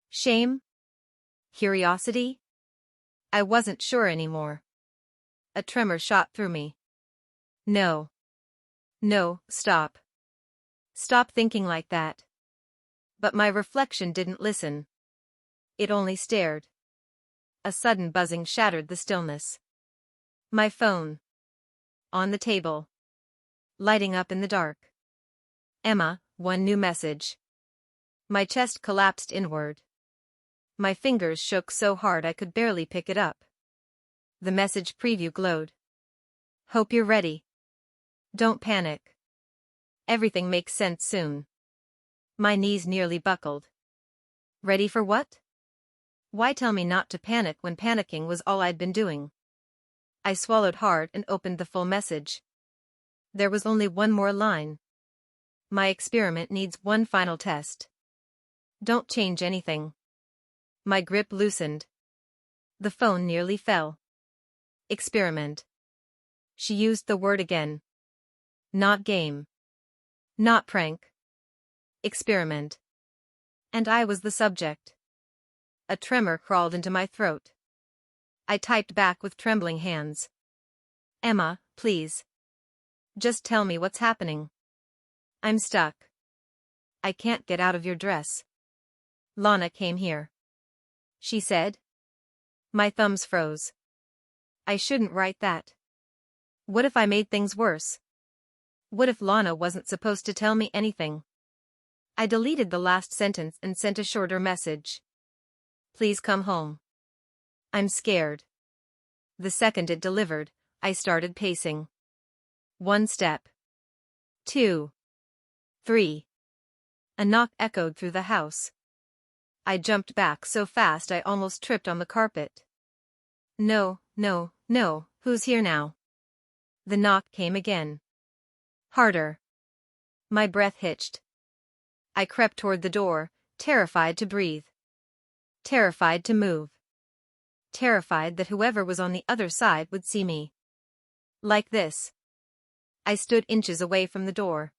Shame? Curiosity? I wasn't sure anymore. A tremor shot through me. No. No, stop. Stop thinking like that. But my reflection didn't listen. It only stared. A sudden buzzing shattered the stillness. My phone. On the table. Lighting up in the dark. Emma, one new message. My chest collapsed inward. My fingers shook so hard I could barely pick it up. The message preview glowed. Hope you're ready. Don't panic. Everything makes sense soon. My knees nearly buckled. Ready for what? Why tell me not to panic when panicking was all I'd been doing? I swallowed hard and opened the full message. There was only one more line. My experiment needs one final test. Don't change anything. My grip loosened. The phone nearly fell. Experiment. She used the word again. Not game. Not prank. Experiment. And I was the subject. A tremor crawled into my throat. I typed back with trembling hands. Emma, please. Just tell me what's happening. I'm stuck. I can't get out of your dress. Lana came here. She said. My thumbs froze. I shouldn't write that. What if I made things worse? What if Lana wasn't supposed to tell me anything? I deleted the last sentence and sent a shorter message. Please come home. I'm scared. The second it delivered, I started pacing. 1 step. 2. 3. A knock echoed through the house. I jumped back so fast I almost tripped on the carpet. No, no, no, who's here now? The knock came again. Harder. My breath hitched. I crept toward the door, terrified to breathe. Terrified to move. Terrified that whoever was on the other side would see me. Like this. I stood inches away from the door.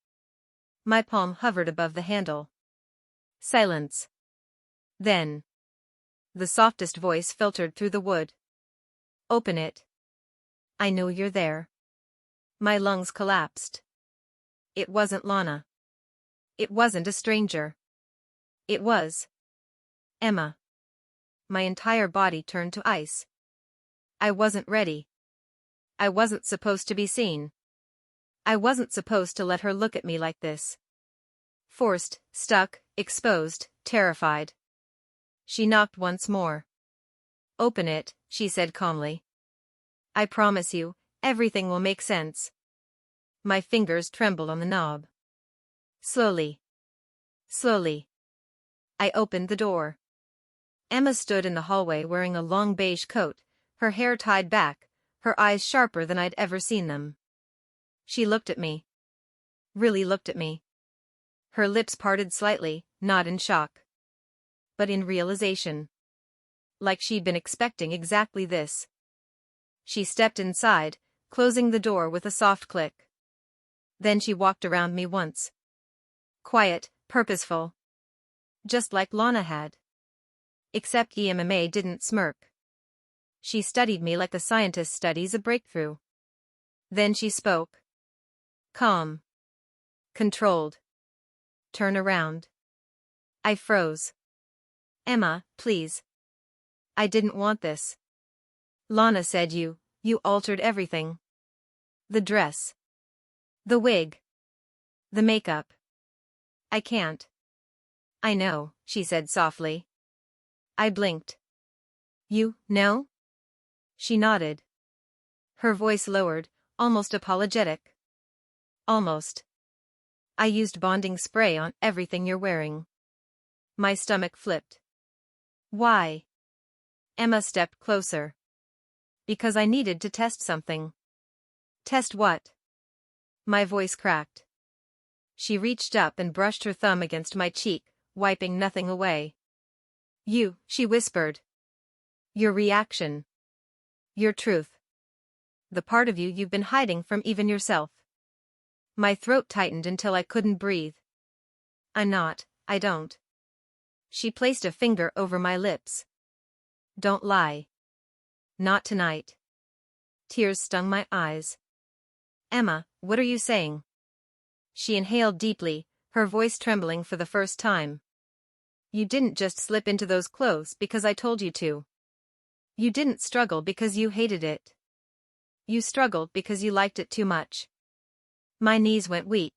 My palm hovered above the handle. Silence. Then. The softest voice filtered through the wood. Open it. I know you're there. My lungs collapsed. It wasn't Lana. It wasn't a stranger. It was Emma. My entire body turned to ice. I wasn't ready. I wasn't supposed to be seen. I wasn't supposed to let her look at me like this. Forced, stuck, exposed, terrified. She knocked once more. Open it, she said calmly. I promise you, everything will make sense. My fingers trembled on the knob. Slowly. Slowly. I opened the door. Emma stood in the hallway wearing a long beige coat, her hair tied back, her eyes sharper than I'd ever seen them. She looked at me. Really looked at me. Her lips parted slightly, not in shock, but in realization. Like she'd been expecting exactly this. She stepped inside, closing the door with a soft click. Then she walked around me once. Quiet, purposeful. Just like Lana had. Except Emma didn't smirk. She studied me like a scientist studies a breakthrough. Then she spoke. Calm. Controlled. Turn around. I froze. Emma, please. I didn't want this. Lana said you altered everything. The dress. The wig. The makeup. I can't. I know, she said softly. I blinked. You know? She nodded. Her voice lowered, almost apologetic. Almost. I used bonding spray on everything you're wearing. My stomach flipped. Why? Emma stepped closer. Because I needed to test something. Test what? My voice cracked. She reached up and brushed her thumb against my cheek, wiping nothing away. You, she whispered. Your reaction. Your truth. The part of you you've been hiding from even yourself. My throat tightened until I couldn't breathe. I don't. She placed a finger over my lips. Don't lie. Not tonight. Tears stung my eyes. Emma, what are you saying? She inhaled deeply, her voice trembling for the first time. You didn't just slip into those clothes because I told you to. You didn't struggle because you hated it. You struggled because you liked it too much. My knees went weak.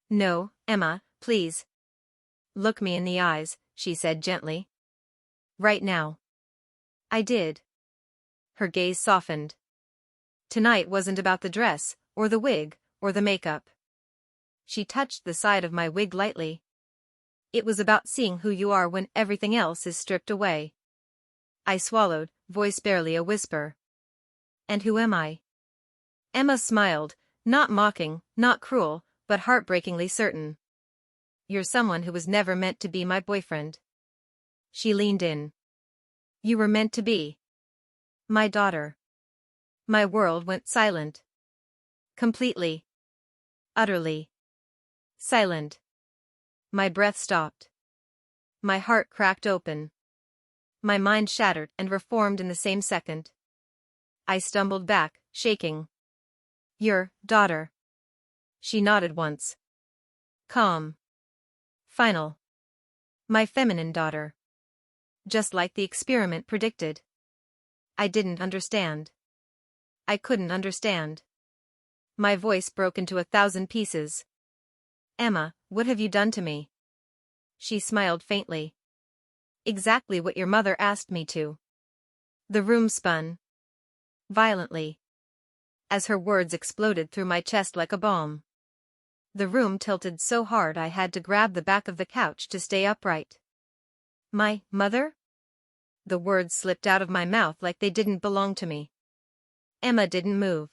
No, Emma, please. Look me in the eyes, she said gently. Right now. I did. Her gaze softened. Tonight wasn't about the dress, or the wig, or the makeup. She touched the side of my wig lightly. It was about seeing who you are when everything else is stripped away. I swallowed, voice barely a whisper. And who am I? Emma smiled, not mocking, not cruel, but heartbreakingly certain. You're someone who was never meant to be my boyfriend. She leaned in. You were meant to be my daughter. My world went silent. Completely. Utterly. Silent. My breath stopped. My heart cracked open. My mind shattered and reformed in the same second. I stumbled back, shaking. Your daughter. She nodded once. Calm. Final. My feminine daughter. Just like the experiment predicted. I didn't understand. I couldn't understand. My voice broke into 1,000 pieces. Emma, what have you done to me? She smiled faintly. Exactly what your mother asked me to. The room spun. Violently. As her words exploded through my chest like a bomb. The room tilted so hard I had to grab the back of the couch to stay upright. My mother? The words slipped out of my mouth like they didn't belong to me. Emma didn't move.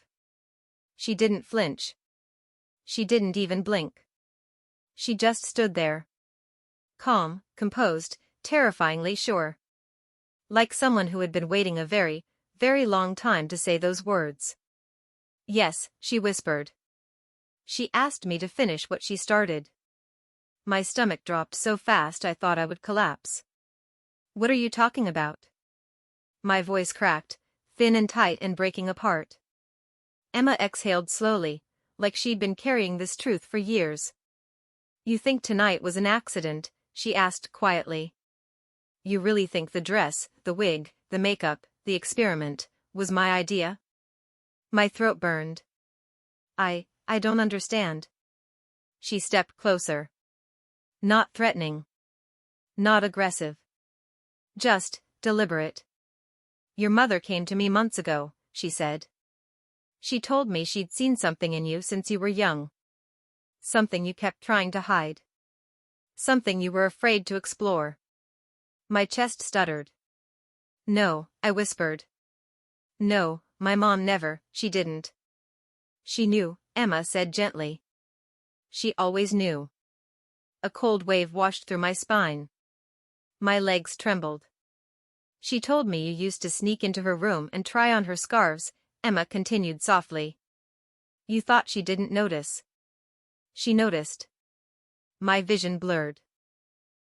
She didn't flinch. She didn't even blink. She just stood there. Calm, composed, terrifyingly sure. Like someone who had been waiting a very, very long time to say those words. Yes, she whispered. She asked me to finish what she started. My stomach dropped so fast I thought I would collapse. What are you talking about? My voice cracked, thin and tight and breaking apart. Emma exhaled slowly, like she'd been carrying this truth for years. You think tonight was an accident? She asked quietly. You really think the dress, the wig, the makeup, the experiment, was my idea? My throat burned. I don't understand. She stepped closer. Not threatening. Not aggressive. Just deliberate. Your mother came to me months ago, she said. She told me she'd seen something in you since you were young. Something you kept trying to hide. Something you were afraid to explore. My chest stuttered. No, I whispered. No, my mom never, she didn't. She knew, Emma said gently. She always knew. A cold wave washed through my spine. My legs trembled. She told me you used to sneak into her room and try on her scarves, Emma continued softly. You thought she didn't notice. She noticed. My vision blurred.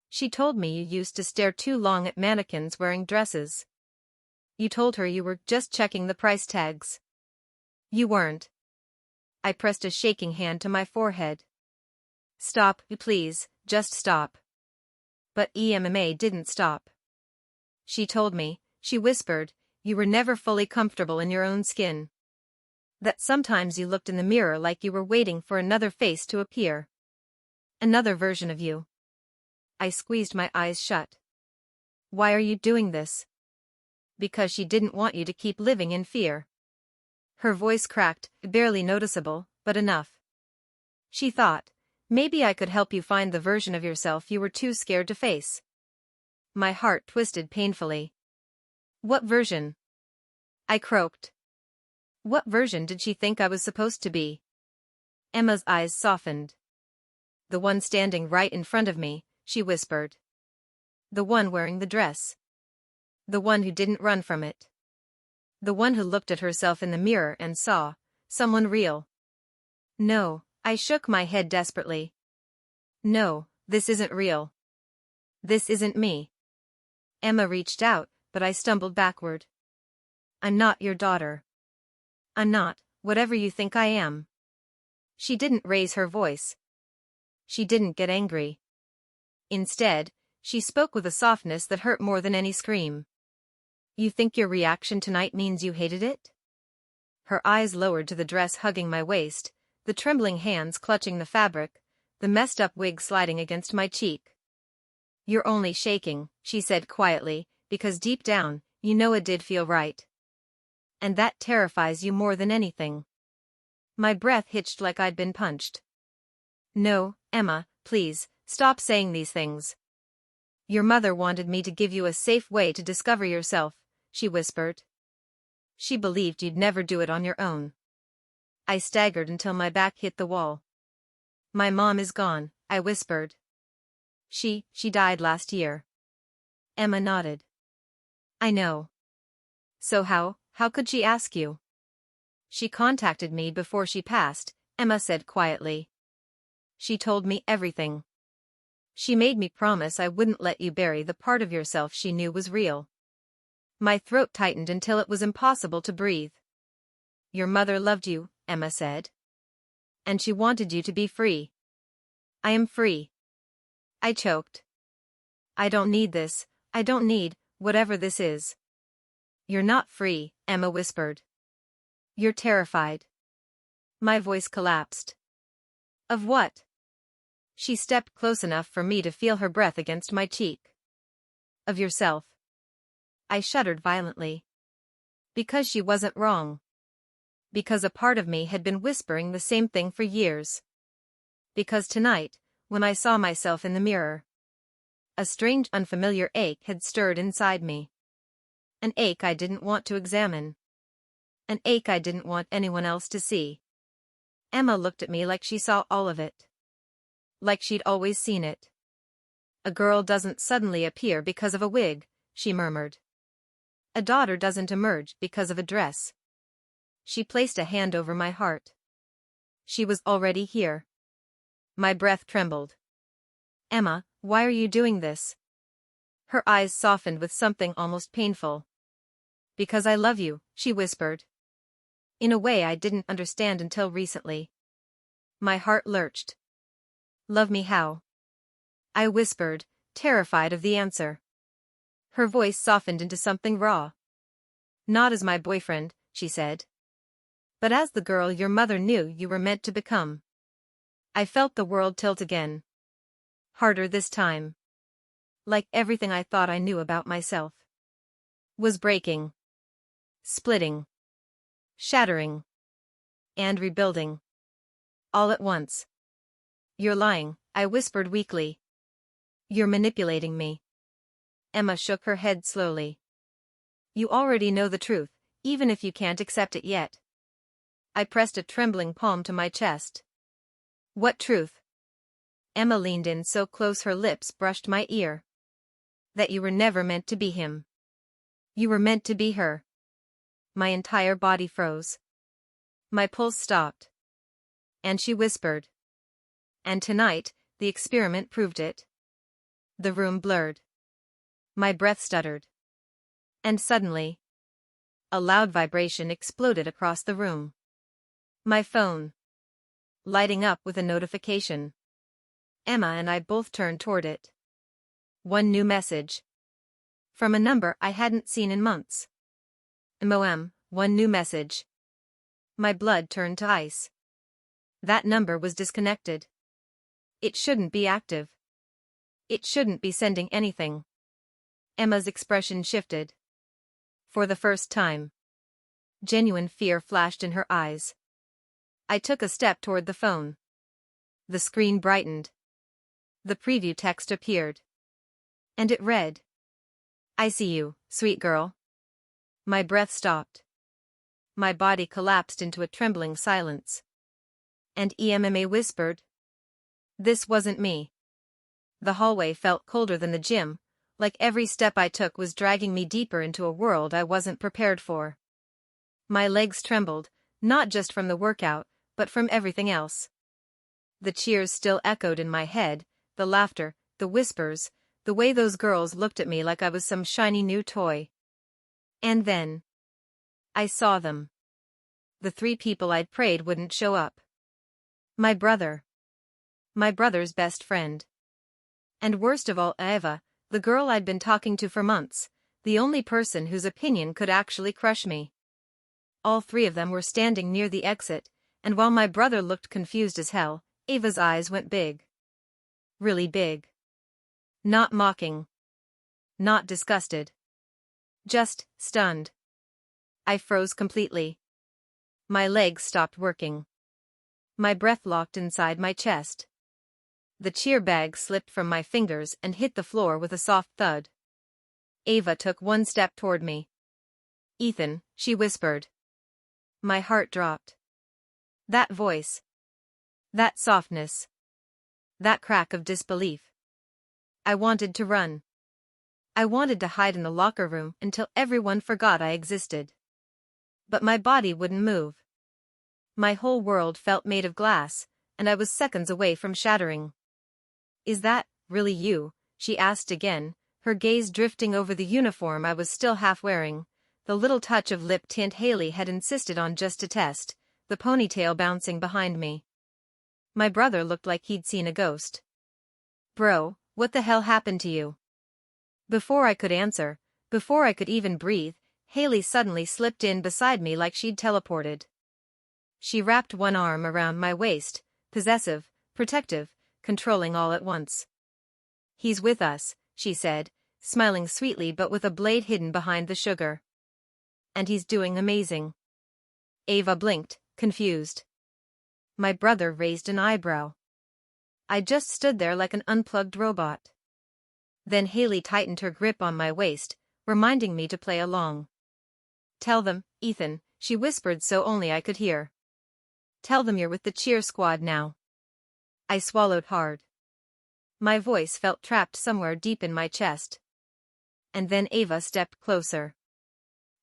She told me you used to stare too long at mannequins wearing dresses. You told her you were just checking the price tags. You weren't. I pressed a shaking hand to my forehead. Stop, please, just stop. But Emma didn't stop. She told me, she whispered, you were never fully comfortable in your own skin. That sometimes you looked in the mirror like you were waiting for another face to appear. Another version of you. I squeezed my eyes shut. Why are you doing this? Because she didn't want you to keep living in fear. Her voice cracked, barely noticeable, but enough. She thought, maybe I could help you find the version of yourself you were too scared to face. My heart twisted painfully. What version? I croaked. What version did she think I was supposed to be? Emma's eyes softened. The one standing right in front of me, she whispered. The one wearing the dress. The one who didn't run from it. The one who looked at herself in the mirror and saw someone real. No, I shook my head desperately. No, this isn't real. This isn't me. Emma reached out, but I stumbled backward. I'm not your daughter. I'm not, whatever you think I am. She didn't raise her voice. She didn't get angry. Instead, she spoke with a softness that hurt more than any scream. You think your reaction tonight means you hated it? Her eyes lowered to the dress hugging my waist, the trembling hands clutching the fabric, the messed up wig sliding against my cheek. You're only shaking, she said quietly, because deep down, you know it did feel right. And that terrifies you more than anything. My breath hitched like I'd been punched. No, Emma, please, stop saying these things. Your mother wanted me to give you a safe way to discover yourself, she whispered. She believed you'd never do it on your own. I staggered until my back hit the wall. My mom is gone, I whispered. She died last year. Emma nodded. I know. So how could she ask you? She contacted me before she passed, Emma said quietly. She told me everything. She made me promise I wouldn't let you bury the part of yourself she knew was real. My throat tightened until it was impossible to breathe. Your mother loved you, Emma said. And she wanted you to be free. I am free. I choked. I don't need this, I don't need whatever this is. You're not free, Emma whispered. You're terrified. My voice collapsed. Of what? She stepped close enough for me to feel her breath against my cheek. Of yourself. I shuddered violently. Because she wasn't wrong. Because a part of me had been whispering the same thing for years. Because tonight, when I saw myself in the mirror, a strange unfamiliar ache had stirred inside me. An ache I didn't want to examine. An ache I didn't want anyone else to see. Emma looked at me like she saw all of it. Like she'd always seen it. A girl doesn't suddenly appear because of a wig, she murmured. A daughter doesn't emerge because of a dress. She placed a hand over my heart. She was already here. My breath trembled. Emma, why are you doing this? Her eyes softened with something almost painful. Because I love you, she whispered. In a way I didn't understand until recently. My heart lurched. Love me how? I whispered, terrified of the answer. Her voice softened into something raw. Not as my boyfriend, she said. But as the girl your mother knew you were meant to become. I felt the world tilt again. Harder this time. Like everything I thought I knew about myself was breaking, splitting, shattering, and rebuilding. All at once. You're lying, I whispered weakly. You're manipulating me. Emma shook her head slowly. You already know the truth, even if you can't accept it yet. I pressed a trembling palm to my chest. What truth? Emma leaned in so close her lips brushed my ear. That you were never meant to be him. You were meant to be her. My entire body froze. My pulse stopped. And she whispered. And tonight, the experiment proved it. The room blurred. My breath stuttered. And suddenly, a loud vibration exploded across the room. My phone. Lighting up with a notification. Emma and I both turned toward it. One new message. From a number I hadn't seen in months. One new message. My blood turned to ice. That number was disconnected. It shouldn't be active. It shouldn't be sending anything. Emma's expression shifted. For the first time. Genuine fear flashed in her eyes. I took a step toward the phone. The screen brightened. The preview text appeared. And it read. I see you, sweet girl. My breath stopped. My body collapsed into a trembling silence. And Emma whispered. This wasn't me. The hallway felt colder than the gym, like every step I took was dragging me deeper into a world I wasn't prepared for. My legs trembled, not just from the workout, but from everything else. The cheers still echoed in my head, the laughter, the whispers, the way those girls looked at me like I was some shiny new toy. And then I saw them. The 3 people I'd prayed wouldn't show up. My brother. My brother's best friend. And worst of all, Eva, the girl I'd been talking to for months, the only person whose opinion could actually crush me. All 3 of them were standing near the exit, and while my brother looked confused as hell, Eva's eyes went big. Really big. Not mocking. Not disgusted. Just stunned. I froze completely. My legs stopped working. My breath locked inside my chest. The cheer bag slipped from my fingers and hit the floor with a soft thud. Eva took 1 step toward me. Ethan, she whispered. My heart dropped. That voice. That softness. That crack of disbelief. I wanted to run. I wanted to hide in the locker room until everyone forgot I existed. But my body wouldn't move. My whole world felt made of glass, and I was seconds away from shattering. Is that really you? She asked again, her gaze drifting over the uniform I was still half wearing, the little touch of lip tint Haley had insisted on just to test, the ponytail bouncing behind me. My brother looked like he'd seen a ghost. Bro, what the hell happened to you? Before I could answer, before I could even breathe, Haley suddenly slipped in beside me like she'd teleported. She wrapped one arm around my waist, possessive, protective, controlling all at once. He's with us, she said, smiling sweetly but with a blade hidden behind the sugar. And he's doing amazing. Eva blinked, confused. My brother raised an eyebrow. I just stood there like an unplugged robot. Then Haley tightened her grip on my waist, reminding me to play along. Tell them, Ethan, she whispered so only I could hear. Tell them you're with the cheer squad now. I swallowed hard. My voice felt trapped somewhere deep in my chest. And then Eva stepped closer.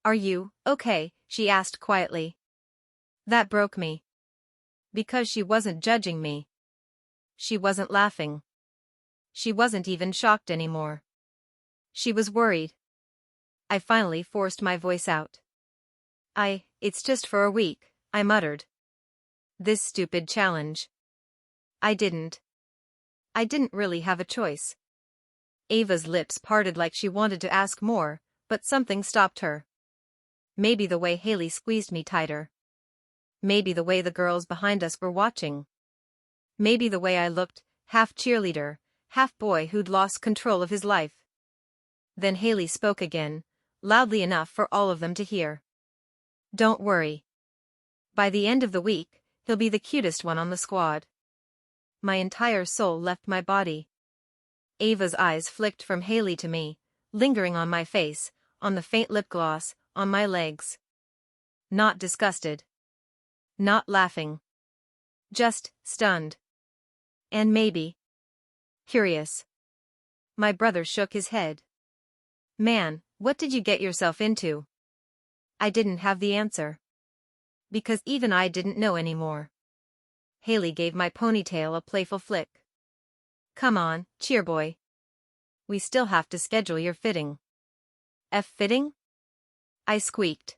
Are you okay? She asked quietly. That broke me. Because she wasn't judging me. She wasn't laughing. She wasn't even shocked anymore. She was worried. I finally forced my voice out. It's just for a week, I muttered. This stupid challenge. I didn't really have a choice. Ava's lips parted like she wanted to ask more, but something stopped her. Maybe the way Haley squeezed me tighter. Maybe the way the girls behind us were watching. Maybe the way I looked, half cheerleader, half boy who'd lost control of his life. Then Haley spoke again, loudly enough for all of them to hear. Don't worry. By the end of the week, he'll be the cutest one on the squad. My entire soul left my body. Ava's eyes flicked from Haley to me, lingering on my face, on the faint lip gloss, on my legs. Not disgusted. Not laughing. Just stunned. And maybe curious. My brother shook his head. Man, what did you get yourself into? I didn't have the answer. Because even I didn't know anymore. Haley gave my ponytail a playful flick. Come on, cheerboy. We still have to schedule your fitting. Fitting? I squeaked.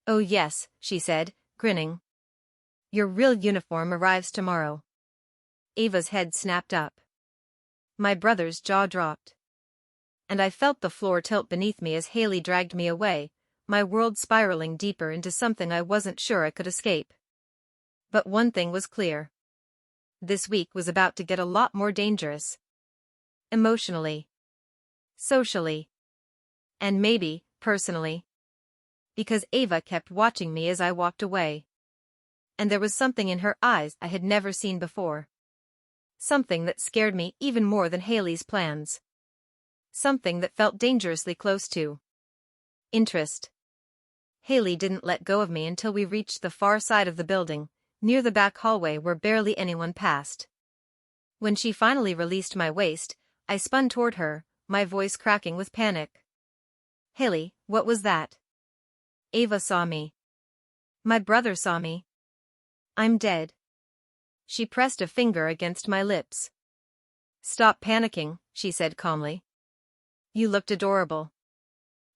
Oh yes, she said, grinning. Your real uniform arrives tomorrow. Ava's head snapped up. My brother's jaw dropped. And I felt the floor tilt beneath me as Haley dragged me away, my world spiraling deeper into something I wasn't sure I could escape. But one thing was clear. This week was about to get a lot more dangerous. Emotionally. Socially. And maybe, personally. Because Ava kept watching me as I walked away. And there was something in her eyes I had never seen before. Something that scared me even more than Haley's plans. Something that felt dangerously close to interest. Haley didn't let go of me until we reached the far side of the building, near the back hallway where barely anyone passed. When she finally released my waist, I spun toward her, my voice cracking with panic. Haley, what was that? Ava saw me. My brother saw me. I'm dead. She pressed a finger against my lips. Stop panicking, she said calmly. You looked adorable.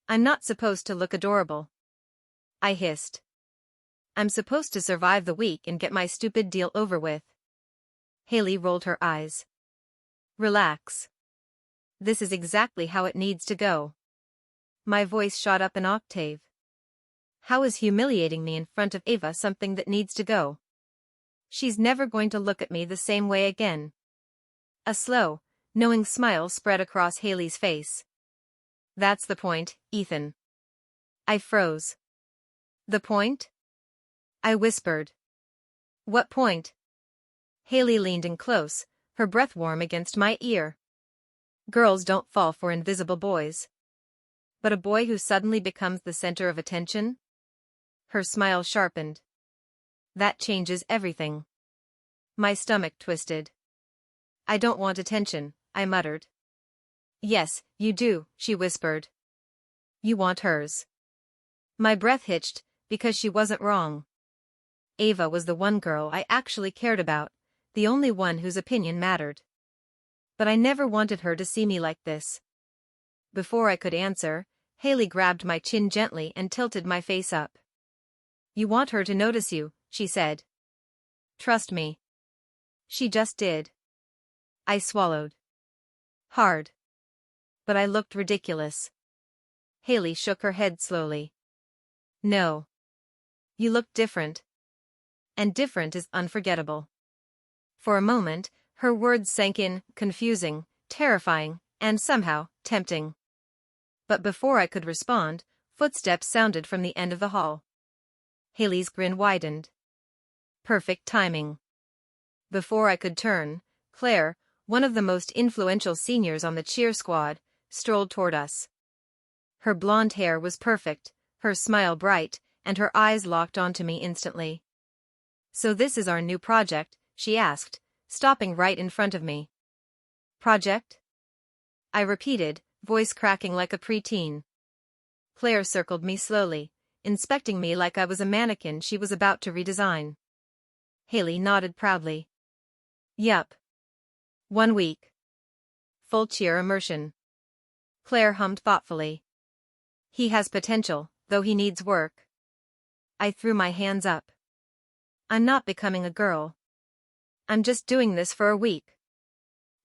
I'm not supposed to look adorable. I hissed. I'm supposed to survive the week and get my stupid deal over with. Haley rolled her eyes. Relax. This is exactly how it needs to go. My voice shot up an octave. How is humiliating me in front of Ava something that needs to go? She's never going to look at me the same way again. A slow, knowing smile spread across Haley's face. That's the point, Ethan. I froze. The point? I whispered. What point? Haley leaned in close, her breath warm against my ear. Girls don't fall for invisible boys. But a boy who suddenly becomes the center of attention? Her smile sharpened. That changes everything. My stomach twisted. I don't want attention, I muttered. Yes, you do, she whispered. You want hers. My breath hitched, because she wasn't wrong. Ava was the one girl I actually cared about, the only one whose opinion mattered. But I never wanted her to see me like this. Before I could answer, Haley grabbed my chin gently and tilted my face up. You want her to notice you, she said. Trust me. She just did. I swallowed. Hard. But I looked ridiculous. Haley shook her head slowly. No. You look different. And different is unforgettable. For a moment, her words sank in, confusing, terrifying, and somehow, tempting. But before I could respond, footsteps sounded from the end of the hall. Haley's grin widened. Perfect timing. Before I could turn, Claire, one of the most influential seniors on the cheer squad, strolled toward us. Her blonde hair was perfect, her smile bright, and her eyes locked onto me instantly. So this is our new project, she asked, stopping right in front of me. Project? I repeated, voice cracking like a preteen. Claire circled me slowly, inspecting me like I was a mannequin she was about to redesign. Haley nodded proudly. Yup. 1 week. Full cheer immersion. Claire hummed thoughtfully. He has potential, though he needs work. I threw my hands up. I'm not becoming a girl. I'm just doing this for a week.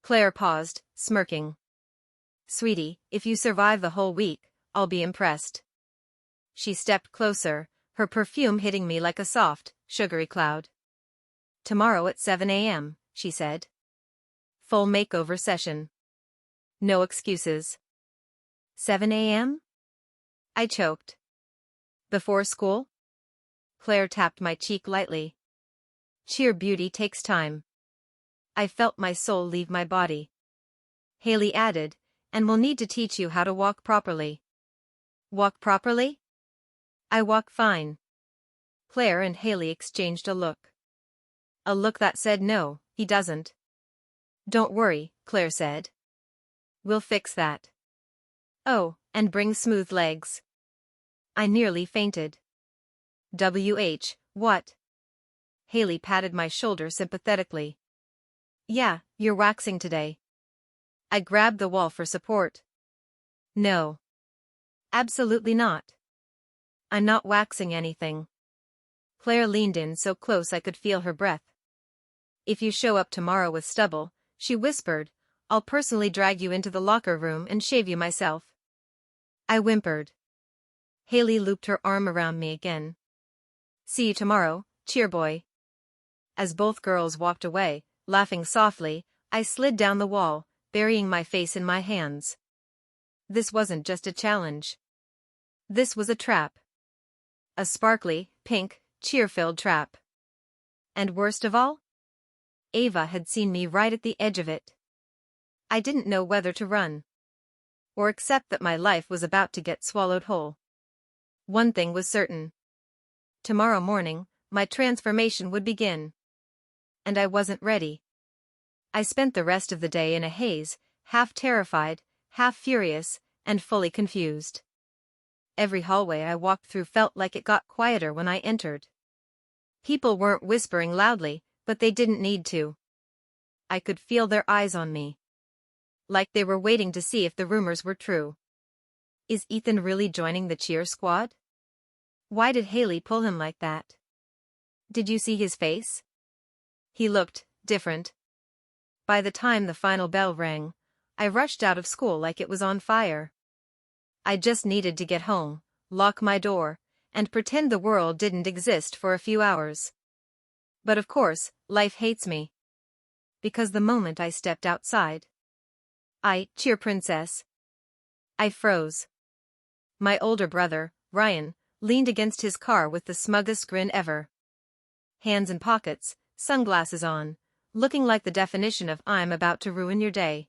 Claire paused, smirking. Sweetie, if you survive the whole week, I'll be impressed. She stepped closer, her perfume hitting me like a soft, sugary cloud. Tomorrow at 7 a.m., she said. Full makeover session. No excuses. 7 a.m.? I choked. Before school? Claire tapped my cheek lightly. Cheer beauty takes time. I felt my soul leave my body. Haley added, and we'll need to teach you how to walk properly. Walk properly? I walk fine. Claire and Haley exchanged a look. A look that said no, he doesn't. Don't worry, Claire said. We'll fix that. Oh, and bring smooth legs. I nearly fainted. What? Haley patted my shoulder sympathetically. Yeah, you're waxing today. I grabbed the wall for support. No. Absolutely not. I'm not waxing anything. Claire leaned in so close I could feel her breath. If you show up tomorrow with stubble, she whispered, I'll personally drag you into the locker room and shave you myself. I whimpered. Haley looped her arm around me again. See you tomorrow, cheer boy. As both girls walked away, laughing softly, I slid down the wall, burying my face in my hands. This wasn't just a challenge. This was a trap. A sparkly, pink, cheer-filled trap. And worst of all? Ava had seen me right at the edge of it. I didn't know whether to run or accept that my life was about to get swallowed whole. One thing was certain. Tomorrow morning, my transformation would begin. And I wasn't ready. I spent the rest of the day in a haze, half terrified, half furious, and fully confused. Every hallway I walked through felt like it got quieter when I entered. People weren't whispering loudly, but they didn't need to. I could feel their eyes on me. Like they were waiting to see if the rumors were true. Is Ethan really joining the cheer squad? Why did Haley pull him like that? Did you see his face? He looked different. By the time the final bell rang, I rushed out of school like it was on fire. I just needed to get home, lock my door, and pretend the world didn't exist for a few hours. But of course, life hates me. Because the moment I stepped outside, cheer princess. I froze. My older brother, Ryan, leaned against his car with the smuggest grin ever. Hands in pockets, sunglasses on, looking like the definition of I'm about to ruin your day.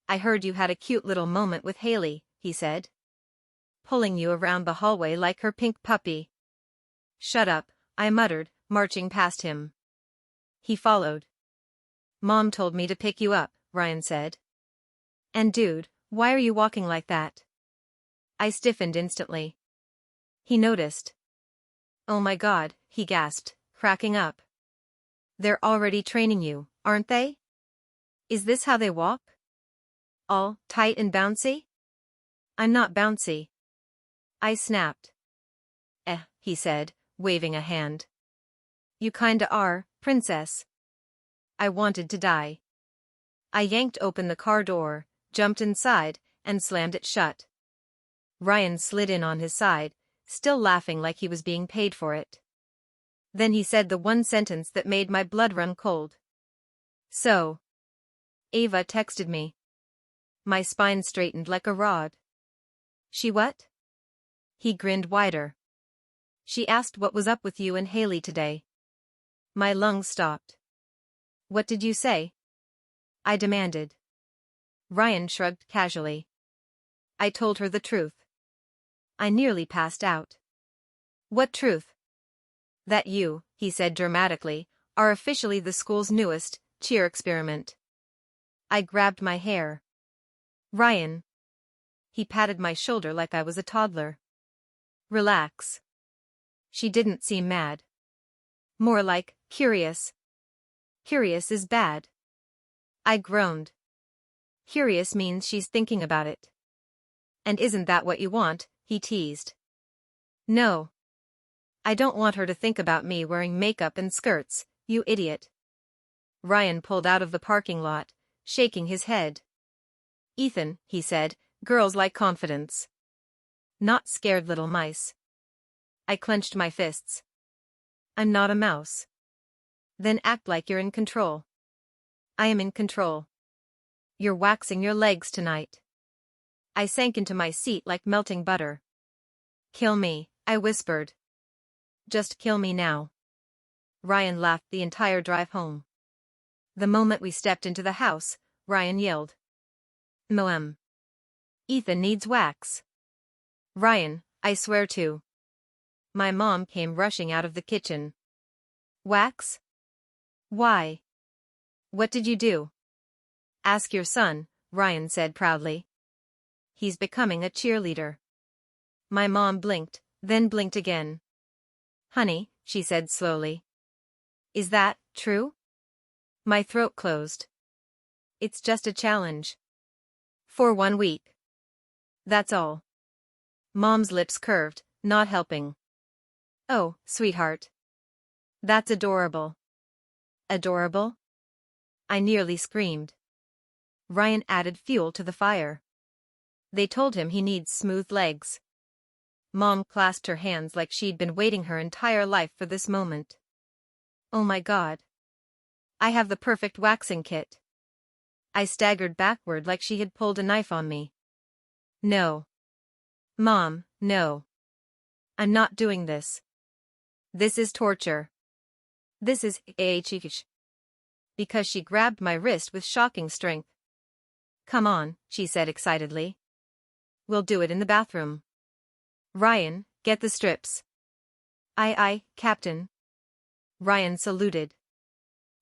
I heard you had a cute little moment with Haley, he said. Pulling you around the hallway like her pink puppy. Shut up, I muttered, marching past him. He followed. Mom told me to pick you up, Ryan said. And dude, why are you walking like that? I stiffened instantly. He noticed. Oh my God, he gasped, cracking up. They're already training you, aren't they? Is this how they walk? All tight and bouncy? I'm not bouncy. I snapped. He said, waving a hand. You kinda are, princess. I wanted to die. I yanked open the car door, jumped inside, and slammed it shut. Ryan slid in on his side, still laughing like he was being paid for it. Then he said the one sentence that made my blood run cold. So. Ava texted me. My spine straightened like a rod. She what? He grinned wider. She asked what was up with you and Haley today. My lungs stopped. What did you say? I demanded. Ryan shrugged casually. I told her the truth. I nearly passed out. What truth? That you, he said dramatically, are officially the school's newest cheer experiment. I grabbed my hair. Ryan. He patted my shoulder like I was a toddler. Relax. She didn't seem mad. More like Curious. Curious is bad. I groaned. Curious means she's thinking about it. And isn't that what you want? He teased. No. I don't want her to think about me wearing makeup and skirts, you idiot. Ryan pulled out of the parking lot, shaking his head. Ethan, he said, girls like confidence. Not scared little mice. I clenched my fists. I'm not a mouse. Then act like you're in control. I am in control. You're waxing your legs tonight. I sank into my seat like melting butter. Kill me, I whispered. Just kill me now. Ryan laughed the entire drive home. The moment we stepped into the house, Ryan yelled. Moem. Ethan needs wax. Ryan, I swear to. My mom came rushing out of the kitchen. Wax? Why? What did you do? Ask your son, Ryan said proudly. He's becoming a cheerleader. My mom blinked, then blinked again. Honey, she said slowly. Is that true? My throat closed. It's just a challenge. For 1 week. That's all. Mom's lips curved, not helping. Oh, sweetheart. That's adorable. Adorable? I nearly screamed. Ryan added fuel to the fire. They told him he needs smooth legs. Mom clasped her hands like she'd been waiting her entire life for this moment. Oh my God. I have the perfect waxing kit. I staggered backward like she had pulled a knife on me. No. Mom, no. I'm not doing this. This is torture. This is chikish. Because she grabbed my wrist with shocking strength. Come on, she said excitedly. We'll do it in the bathroom. Ryan, get the strips. Aye, Captain. Ryan saluted.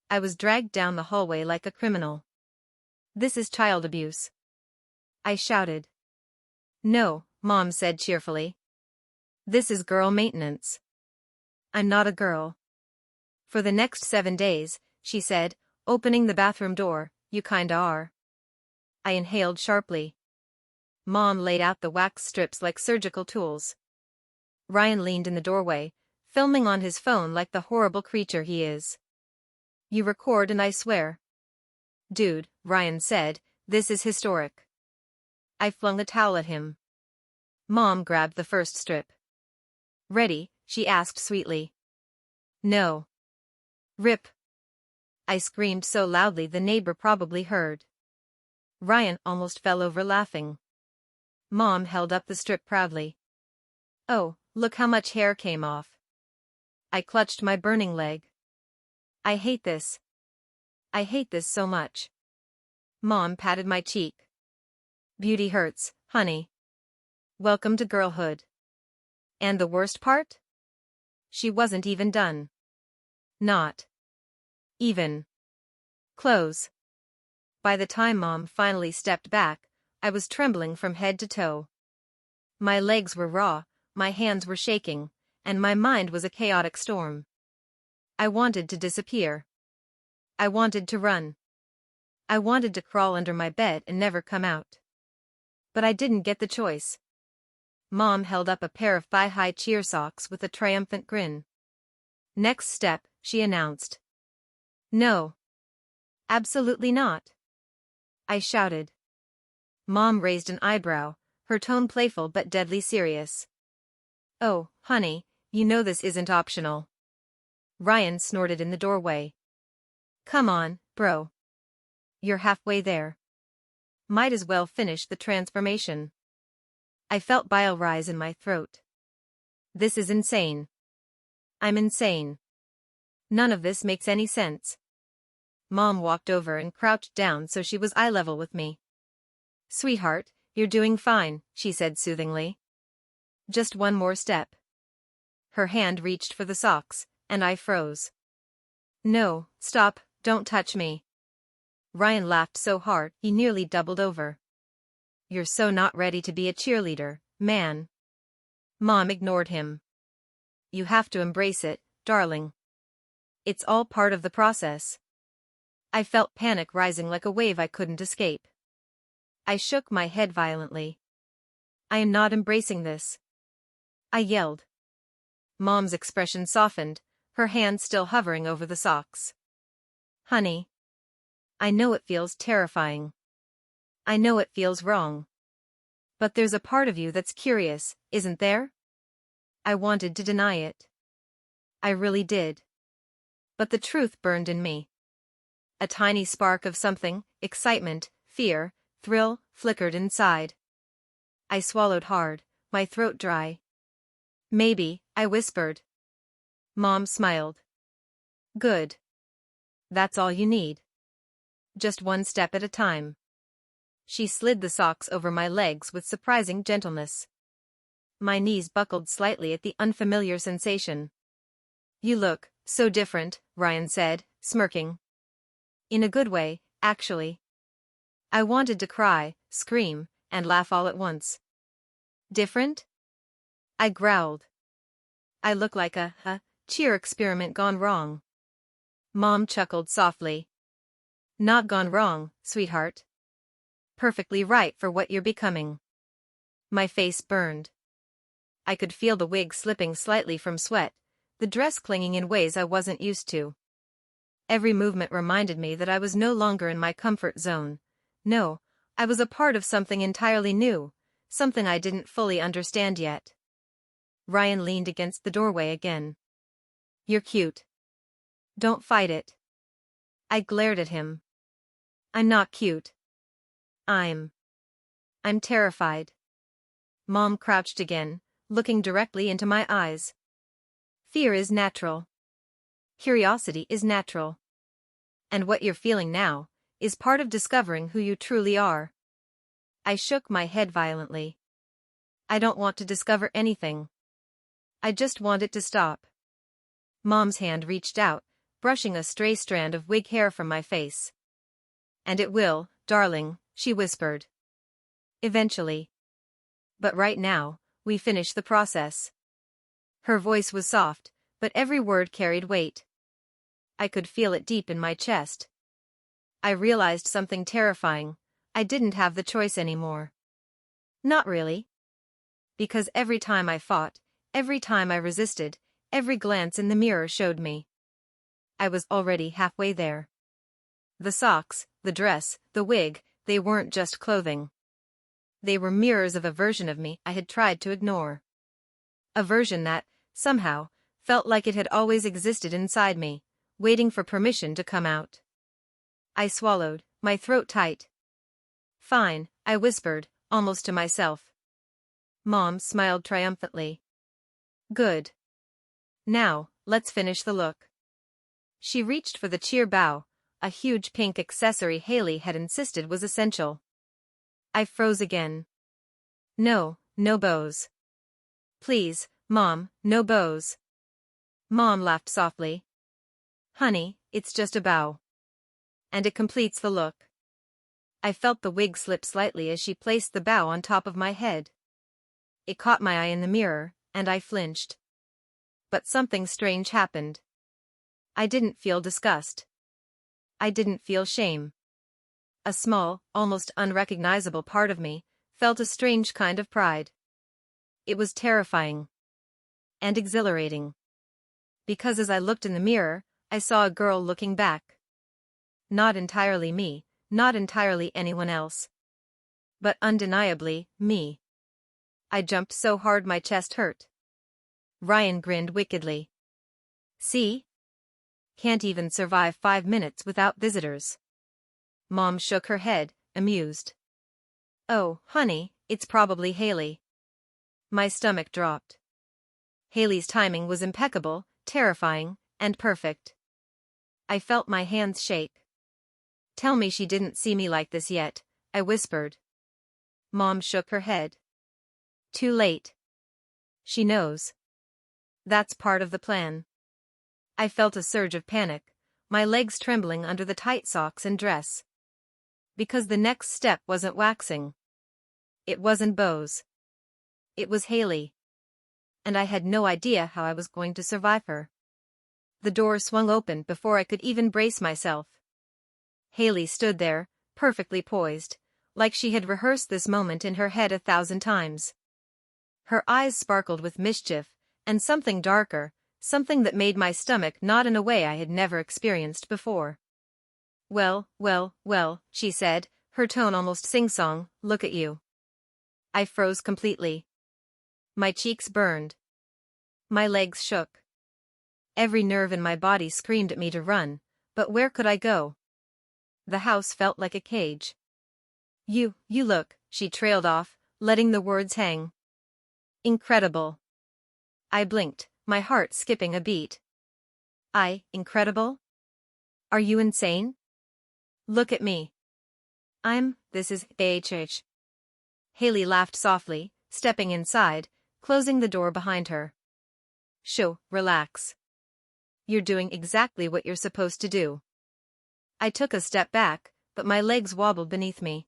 I was dragged down the hallway like a criminal. This is child abuse. I shouted. No, Mom said cheerfully. This is girl maintenance. I'm not a girl. For the next 7 days, she said, opening the bathroom door, you kinda are. I inhaled sharply. Mom laid out the wax strips like surgical tools. Ryan leaned in the doorway, filming on his phone like the horrible creature he is. You record and I swear. Dude, Ryan said, this is historic. I flung a towel at him. Mom grabbed the first strip. Ready? She asked sweetly. No. Rip. I screamed so loudly the neighbor probably heard. Ryan almost fell over laughing. Mom held up the strip proudly. Oh, look how much hair came off. I clutched my burning leg. I hate this. I hate this so much. Mom patted my cheek. Beauty hurts, honey. Welcome to girlhood. And the worst part? She wasn't even done. Not even close. By the time Mom finally stepped back, I was trembling from head to toe. My legs were raw, my hands were shaking, and my mind was a chaotic storm. I wanted to disappear. I wanted to run. I wanted to crawl under my bed and never come out. But I didn't get the choice. Mom held up a pair of thigh-high cheer socks with a triumphant grin. Next step, she announced. No. Absolutely not. I shouted. Mom raised an eyebrow, her tone playful but deadly serious. Oh, honey, you know this isn't optional. Ryan snorted in the doorway. Come on, bro. You're halfway there. Might as well finish the transformation. I felt bile rise in my throat. This is insane. I'm insane. None of this makes any sense. Mom walked over and crouched down so she was eye level with me. Sweetheart, you're doing fine, she said soothingly. Just one more step. Her hand reached for the socks, and I froze. No, stop, don't touch me. Ryan laughed so hard he nearly doubled over. You're so not ready to be a cheerleader, man. Mom ignored him. You have to embrace it, darling. It's all part of the process. I felt panic rising like a wave I couldn't escape. I shook my head violently. I am not embracing this. I yelled. Mom's expression softened, her hand still hovering over the socks. Honey. I know it feels terrifying. I know it feels wrong. But there's a part of you that's curious, isn't there? I wanted to deny it. I really did. But the truth burned in me. A tiny spark of something, excitement, fear, thrill, flickered inside. I swallowed hard, my throat dry. Maybe, I whispered. Mom smiled. Good. That's all you need. Just one step at a time. She slid the socks over my legs with surprising gentleness. My knees buckled slightly at the unfamiliar sensation. You look so different, Ryan said, smirking. In a good way, actually. I wanted to cry, scream, and laugh all at once. Different? I growled. I look like a cheer experiment gone wrong. Mom chuckled softly. Not gone wrong, sweetheart. Perfectly right for what you're becoming. My face burned. I could feel the wig slipping slightly from sweat, the dress clinging in ways I wasn't used to. Every movement reminded me that I was no longer in my comfort zone. No, I was a part of something entirely new, something I didn't fully understand yet. Ryan leaned against the doorway again. You're cute. Don't fight it. I glared at him. I'm not cute. I'm terrified. Mom crouched again, looking directly into my eyes. Fear is natural. Curiosity is natural. And what you're feeling now is part of discovering who you truly are. I shook my head violently. I don't want to discover anything. I just want it to stop. Mom's hand reached out, brushing a stray strand of wig hair from my face. And it will, darling, she whispered. Eventually. But right now, we finish the process. Her voice was soft, but every word carried weight. I could feel it deep in my chest. I realized something terrifying. I didn't have the choice anymore. Not really. Because every time I fought, every time I resisted, every glance in the mirror showed me. I was already halfway there. The socks, the dress, the wig, they weren't just clothing. They were mirrors of a version of me I had tried to ignore. A version that, somehow, felt like it had always existed inside me, waiting for permission to come out. I swallowed, my throat tight. Fine, I whispered, almost to myself. Mom smiled triumphantly. Good. Now, let's finish the look. She reached for the cheer bow, a huge pink accessory Haley had insisted was essential. I froze again. No, no bows. Please, Mom, no bows. Mom laughed softly. Honey, it's just a bow. And it completes the look. I felt the wig slip slightly as she placed the bow on top of my head. It caught my eye in the mirror, and I flinched. But something strange happened. I didn't feel disgust. I didn't feel shame. A small, almost unrecognizable part of me felt a strange kind of pride. It was terrifying. And exhilarating. Because as I looked in the mirror, I saw a girl looking back. Not entirely me, not entirely anyone else. But undeniably, me. I jumped so hard my chest hurt. Ryan grinned wickedly. See? Can't even survive 5 minutes without visitors. Mom shook her head, amused. Oh, honey, it's probably Haley. My stomach dropped. Haley's timing was impeccable, terrifying, and perfect. I felt my hands shake. Tell me she didn't see me like this yet, I whispered. Mom shook her head. Too late. She knows. That's part of the plan. I felt a surge of panic, my legs trembling under the tight socks and dress. Because the next step wasn't waxing. It wasn't bows. It was Haley. And I had no idea how I was going to survive her. The door swung open before I could even brace myself. Haley stood there, perfectly poised, like she had rehearsed this moment in her head 1,000 times. Her eyes sparkled with mischief, and something darker, something that made my stomach knot in a way I had never experienced before. "Well, well, well," she said, her tone almost sing-song, "look at you." I froze completely. My cheeks burned. My legs shook. Every nerve in my body screamed at me to run, but where could I go? The house felt like a cage. You look," she trailed off, letting the words hang. "Incredible." I blinked, my heart skipping a beat. Incredible? Are you insane? Look at me. This is AHH. Haley laughed softly, stepping inside, closing the door behind her. "Shoo, relax. You're doing exactly what you're supposed to do." I took a step back, but my legs wobbled beneath me.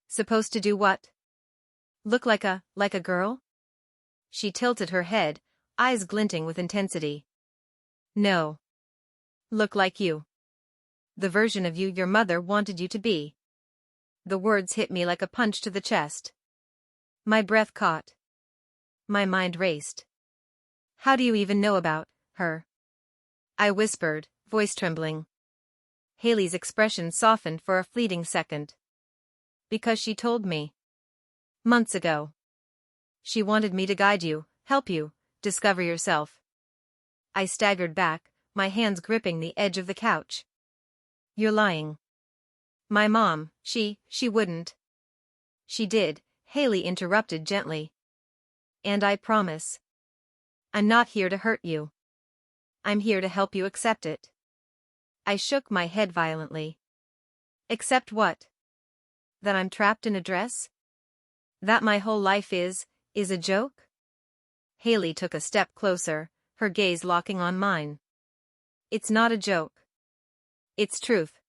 "Supposed to do what? Look like a girl?" She tilted her head, eyes glinting with intensity. "No. Look like you. The version of you your mother wanted you to be." The words hit me like a punch to the chest. My breath caught. My mind raced. "How do you even know about her?" I whispered, voice trembling. Haley's expression softened for a fleeting second. "Because she told me. Months ago. She wanted me to guide you, help you, discover yourself." I staggered back, my hands gripping the edge of the couch. "You're lying." "My mom, she wouldn't." "She did," Haley interrupted gently. "And I promise. I'm not here to hurt you. I'm here to help you accept it." I shook my head violently. "Accept what? That I'm trapped in a dress? That my whole life is a joke?" Haley took a step closer, her gaze locking on mine. "It's not a joke. It's truth.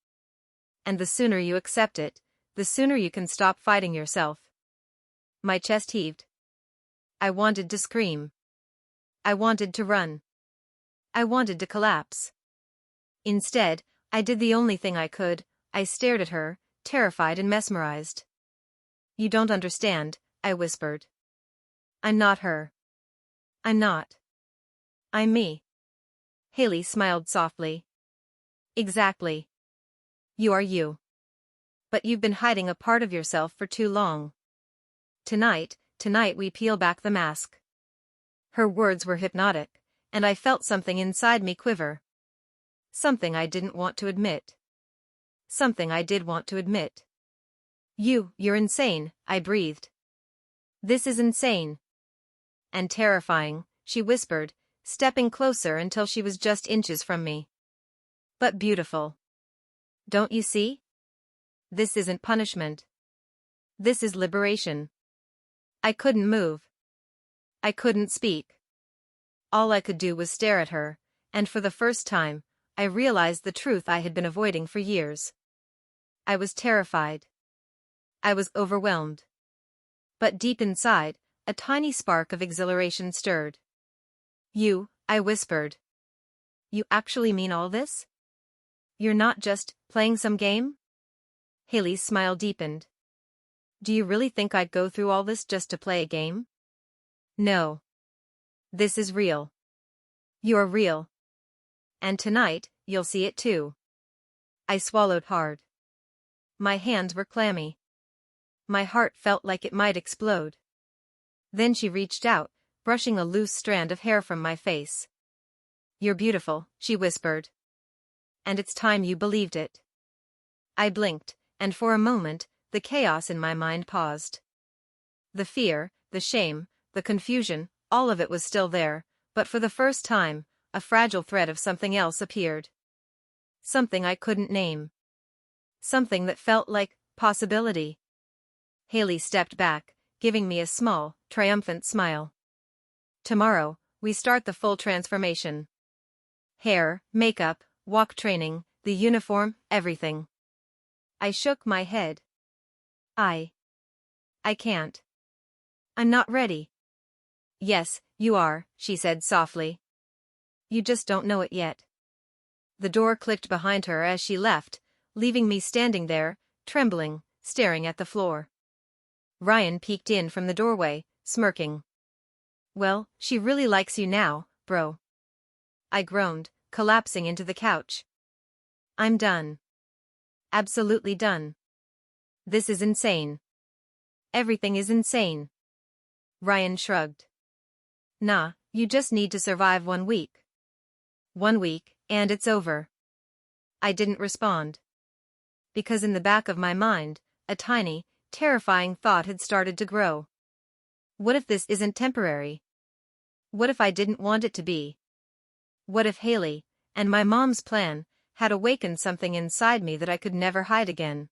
And the sooner you accept it, the sooner you can stop fighting yourself." My chest heaved. I wanted to scream. I wanted to run. I wanted to collapse. Instead, I did the only thing I could. I stared at her, terrified and mesmerized. "You don't understand," I whispered. "I'm not her. I'm not. I'm me." Haley smiled softly. "Exactly. You are you. But you've been hiding a part of yourself for too long. Tonight we peel back the mask." Her words were hypnotic, and I felt something inside me quiver. Something I didn't want to admit. Something I did want to admit. You're insane," I breathed. "This is insane." "And terrifying," she whispered, stepping closer until she was just inches from me. "But beautiful. Don't you see? This isn't punishment. This is liberation." I couldn't move. I couldn't speak. All I could do was stare at her, and for the first time, I realized the truth I had been avoiding for years. I was terrified. I was overwhelmed. But deep inside, a tiny spark of exhilaration stirred. I whispered. "You actually mean all this? You're not just playing some game?" Haley's smile deepened. "Do you really think I'd go through all this just to play a game? No. This is real. You're real. And tonight, you'll see it too." I swallowed hard. My hands were clammy. My heart felt like it might explode. Then she reached out, brushing a loose strand of hair from my face. "You're beautiful," she whispered. "And it's time you believed it." I blinked, and for a moment, the chaos in my mind paused. The fear, the shame, the confusion, all of it was still there, but for the first time, a fragile thread of something else appeared. Something I couldn't name. Something that felt like possibility. Haley stepped back, giving me a small, triumphant smile. "Tomorrow, we start the full transformation. Hair, makeup, walk training, the uniform, everything." I shook my head. I can't. I'm not ready." "Yes, you are," she said softly. You just don't know it yet. The door clicked behind her as she left, leaving me standing there, trembling, staring at the floor. Ryan peeked in from the doorway, smirking. Well, she really likes you now, bro. I groaned, collapsing into the couch. I'm done. Absolutely done. This is insane. Everything is insane. Ryan shrugged. Nah, you just need to survive 1 week. 1 week, and it's over. I didn't respond. Because in the back of my mind, a tiny, terrifying thought had started to grow. What if this isn't temporary? What if I didn't want it to be? What if Haley, and my mom's plan, had awakened something inside me that I could never hide again?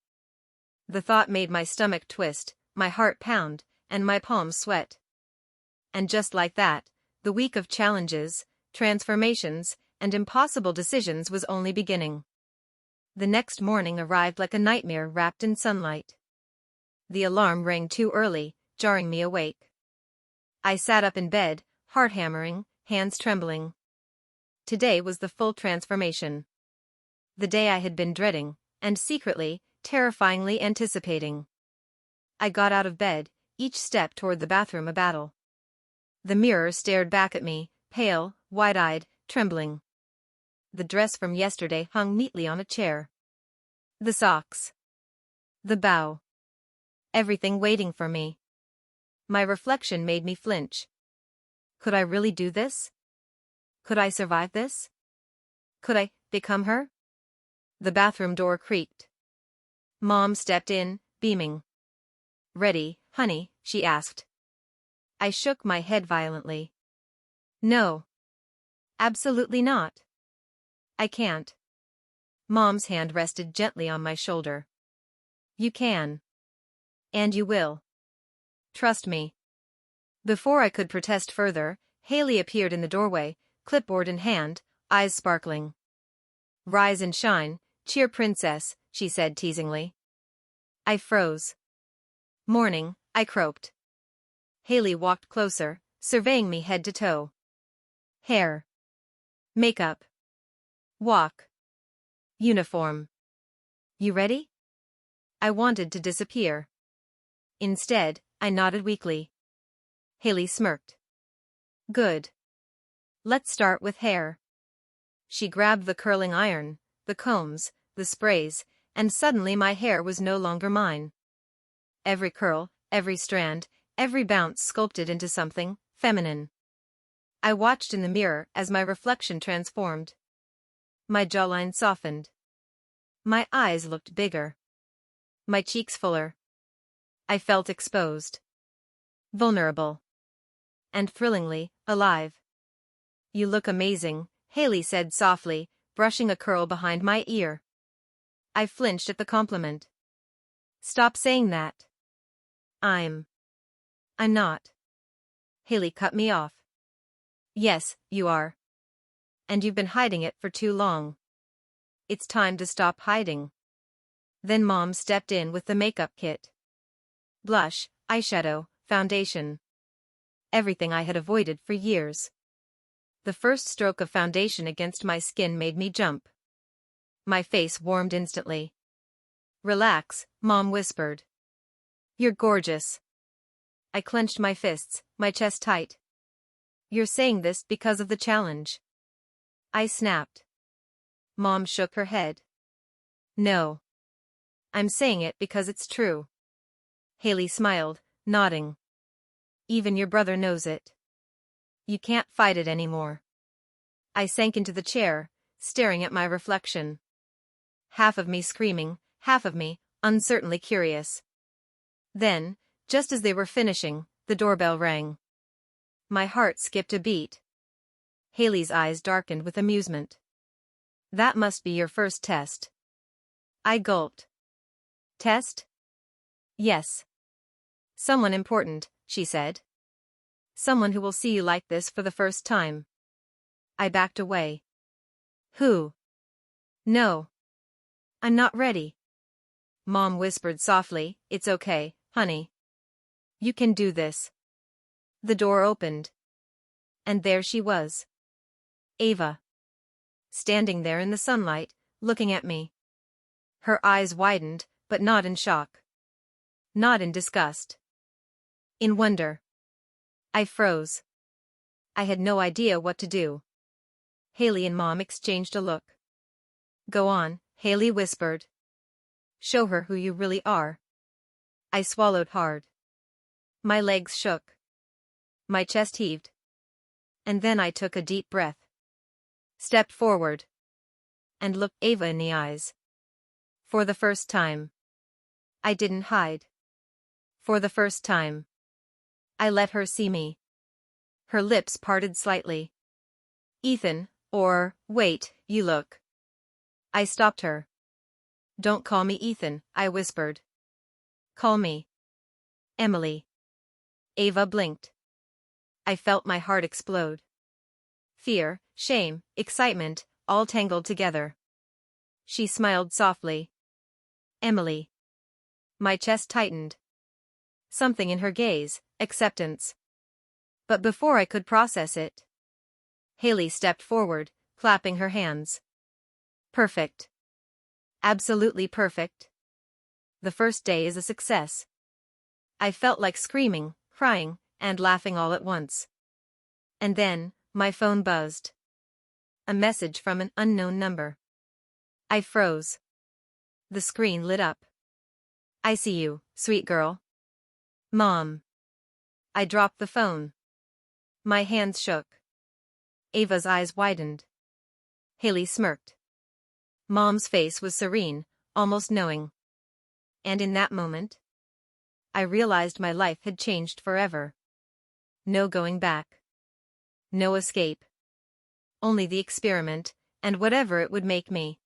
The thought made my stomach twist, my heart pound, and my palms sweat. And just like that, the week of challenges, transformations, and impossible decisions was only beginning. The next morning arrived like a nightmare wrapped in sunlight. The alarm rang too early, jarring me awake. I sat up in bed, heart hammering, hands trembling. Today was the full transformation. The day I had been dreading, and secretly, terrifyingly anticipating. I got out of bed, each step toward the bathroom a battle. The mirror stared back at me, pale, wide-eyed, trembling. The dress from yesterday hung neatly on a chair. The socks. The bow. Everything waiting for me. My reflection made me flinch. Could I really do this? Could I survive this? Could I become her? The bathroom door creaked. Mom stepped in, beaming. Ready, honey? She asked. I shook my head violently. No. Absolutely not. I can't. Mom's hand rested gently on my shoulder. You can. And you will. Trust me. Before I could protest further, Haley appeared in the doorway, clipboard in hand, eyes sparkling. Rise and shine, cheer princess, she said teasingly. I froze. Morning, I croaked. Haley walked closer, surveying me head to toe. Hair. Makeup. Walk. Uniform. You ready? I wanted to disappear. Instead, I nodded weakly. Haley smirked. Good. Let's start with hair. She grabbed the curling iron, the combs, the sprays, and suddenly my hair was no longer mine. Every curl, every strand, every bounce sculpted into something feminine. I watched in the mirror as my reflection transformed. My jawline softened. My eyes looked bigger. My cheeks fuller. I felt exposed. Vulnerable. And thrillingly alive. You look amazing, Haley said softly, brushing a curl behind my ear. I flinched at the compliment. Stop saying that. I'm not. Haley cut me off. Yes, you are. And you've been hiding it for too long. It's time to stop hiding. Then Mom stepped in with the makeup kit. Blush, eyeshadow, foundation. Everything I had avoided for years. The first stroke of foundation against my skin made me jump. My face warmed instantly. Relax, Mom whispered. You're gorgeous. I clenched my fists, my chest tight. You're saying this because of the challenge. I snapped. Mom shook her head. No. I'm saying it because it's true. Haley smiled, nodding. Even your brother knows it. You can't fight it anymore. I sank into the chair, staring at my reflection. Half of me screaming, half of me, uncertainly curious. Then, just as they were finishing, the doorbell rang. My heart skipped a beat. Haley's eyes darkened with amusement. That must be your first test. I gulped. Test? Yes. Someone important, she said. Someone who will see you like this for the first time. I backed away. Who? No. I'm not ready. Mom whispered softly, it's okay, honey. You can do this. The door opened. And there she was. Ava. Standing there in the sunlight, looking at me. Her eyes widened, but not in shock. Not in disgust. In wonder. I froze. I had no idea what to do. Haley and Mom exchanged a look. Go on, Haley whispered. Show her who you really are. I swallowed hard. My legs shook. My chest heaved. And then I took a deep breath. Stepped forward. And looked Ava in the eyes. For the first time. I didn't hide. For the first time. I let her see me. Her lips parted slightly. Ethan, or, wait, you look. I stopped her. Don't call me Ethan, I whispered. Call me Emily. Ava blinked. I felt my heart explode. Fear, shame, excitement, all tangled together. She smiled softly. Emily. My chest tightened. Something in her gaze, acceptance. But before I could process it, Haley stepped forward, clapping her hands. Perfect. Absolutely perfect. The first day is a success. I felt like screaming, crying, and laughing all at once. And then, my phone buzzed. A message from an unknown number. I froze. The screen lit up. I see you, sweet girl. Mom. I dropped the phone. My hands shook. Ava's eyes widened. Haley smirked. Mom's face was serene, almost knowing. And in that moment, I realized my life had changed forever. No going back. No escape. Only the experiment, and whatever it would make me.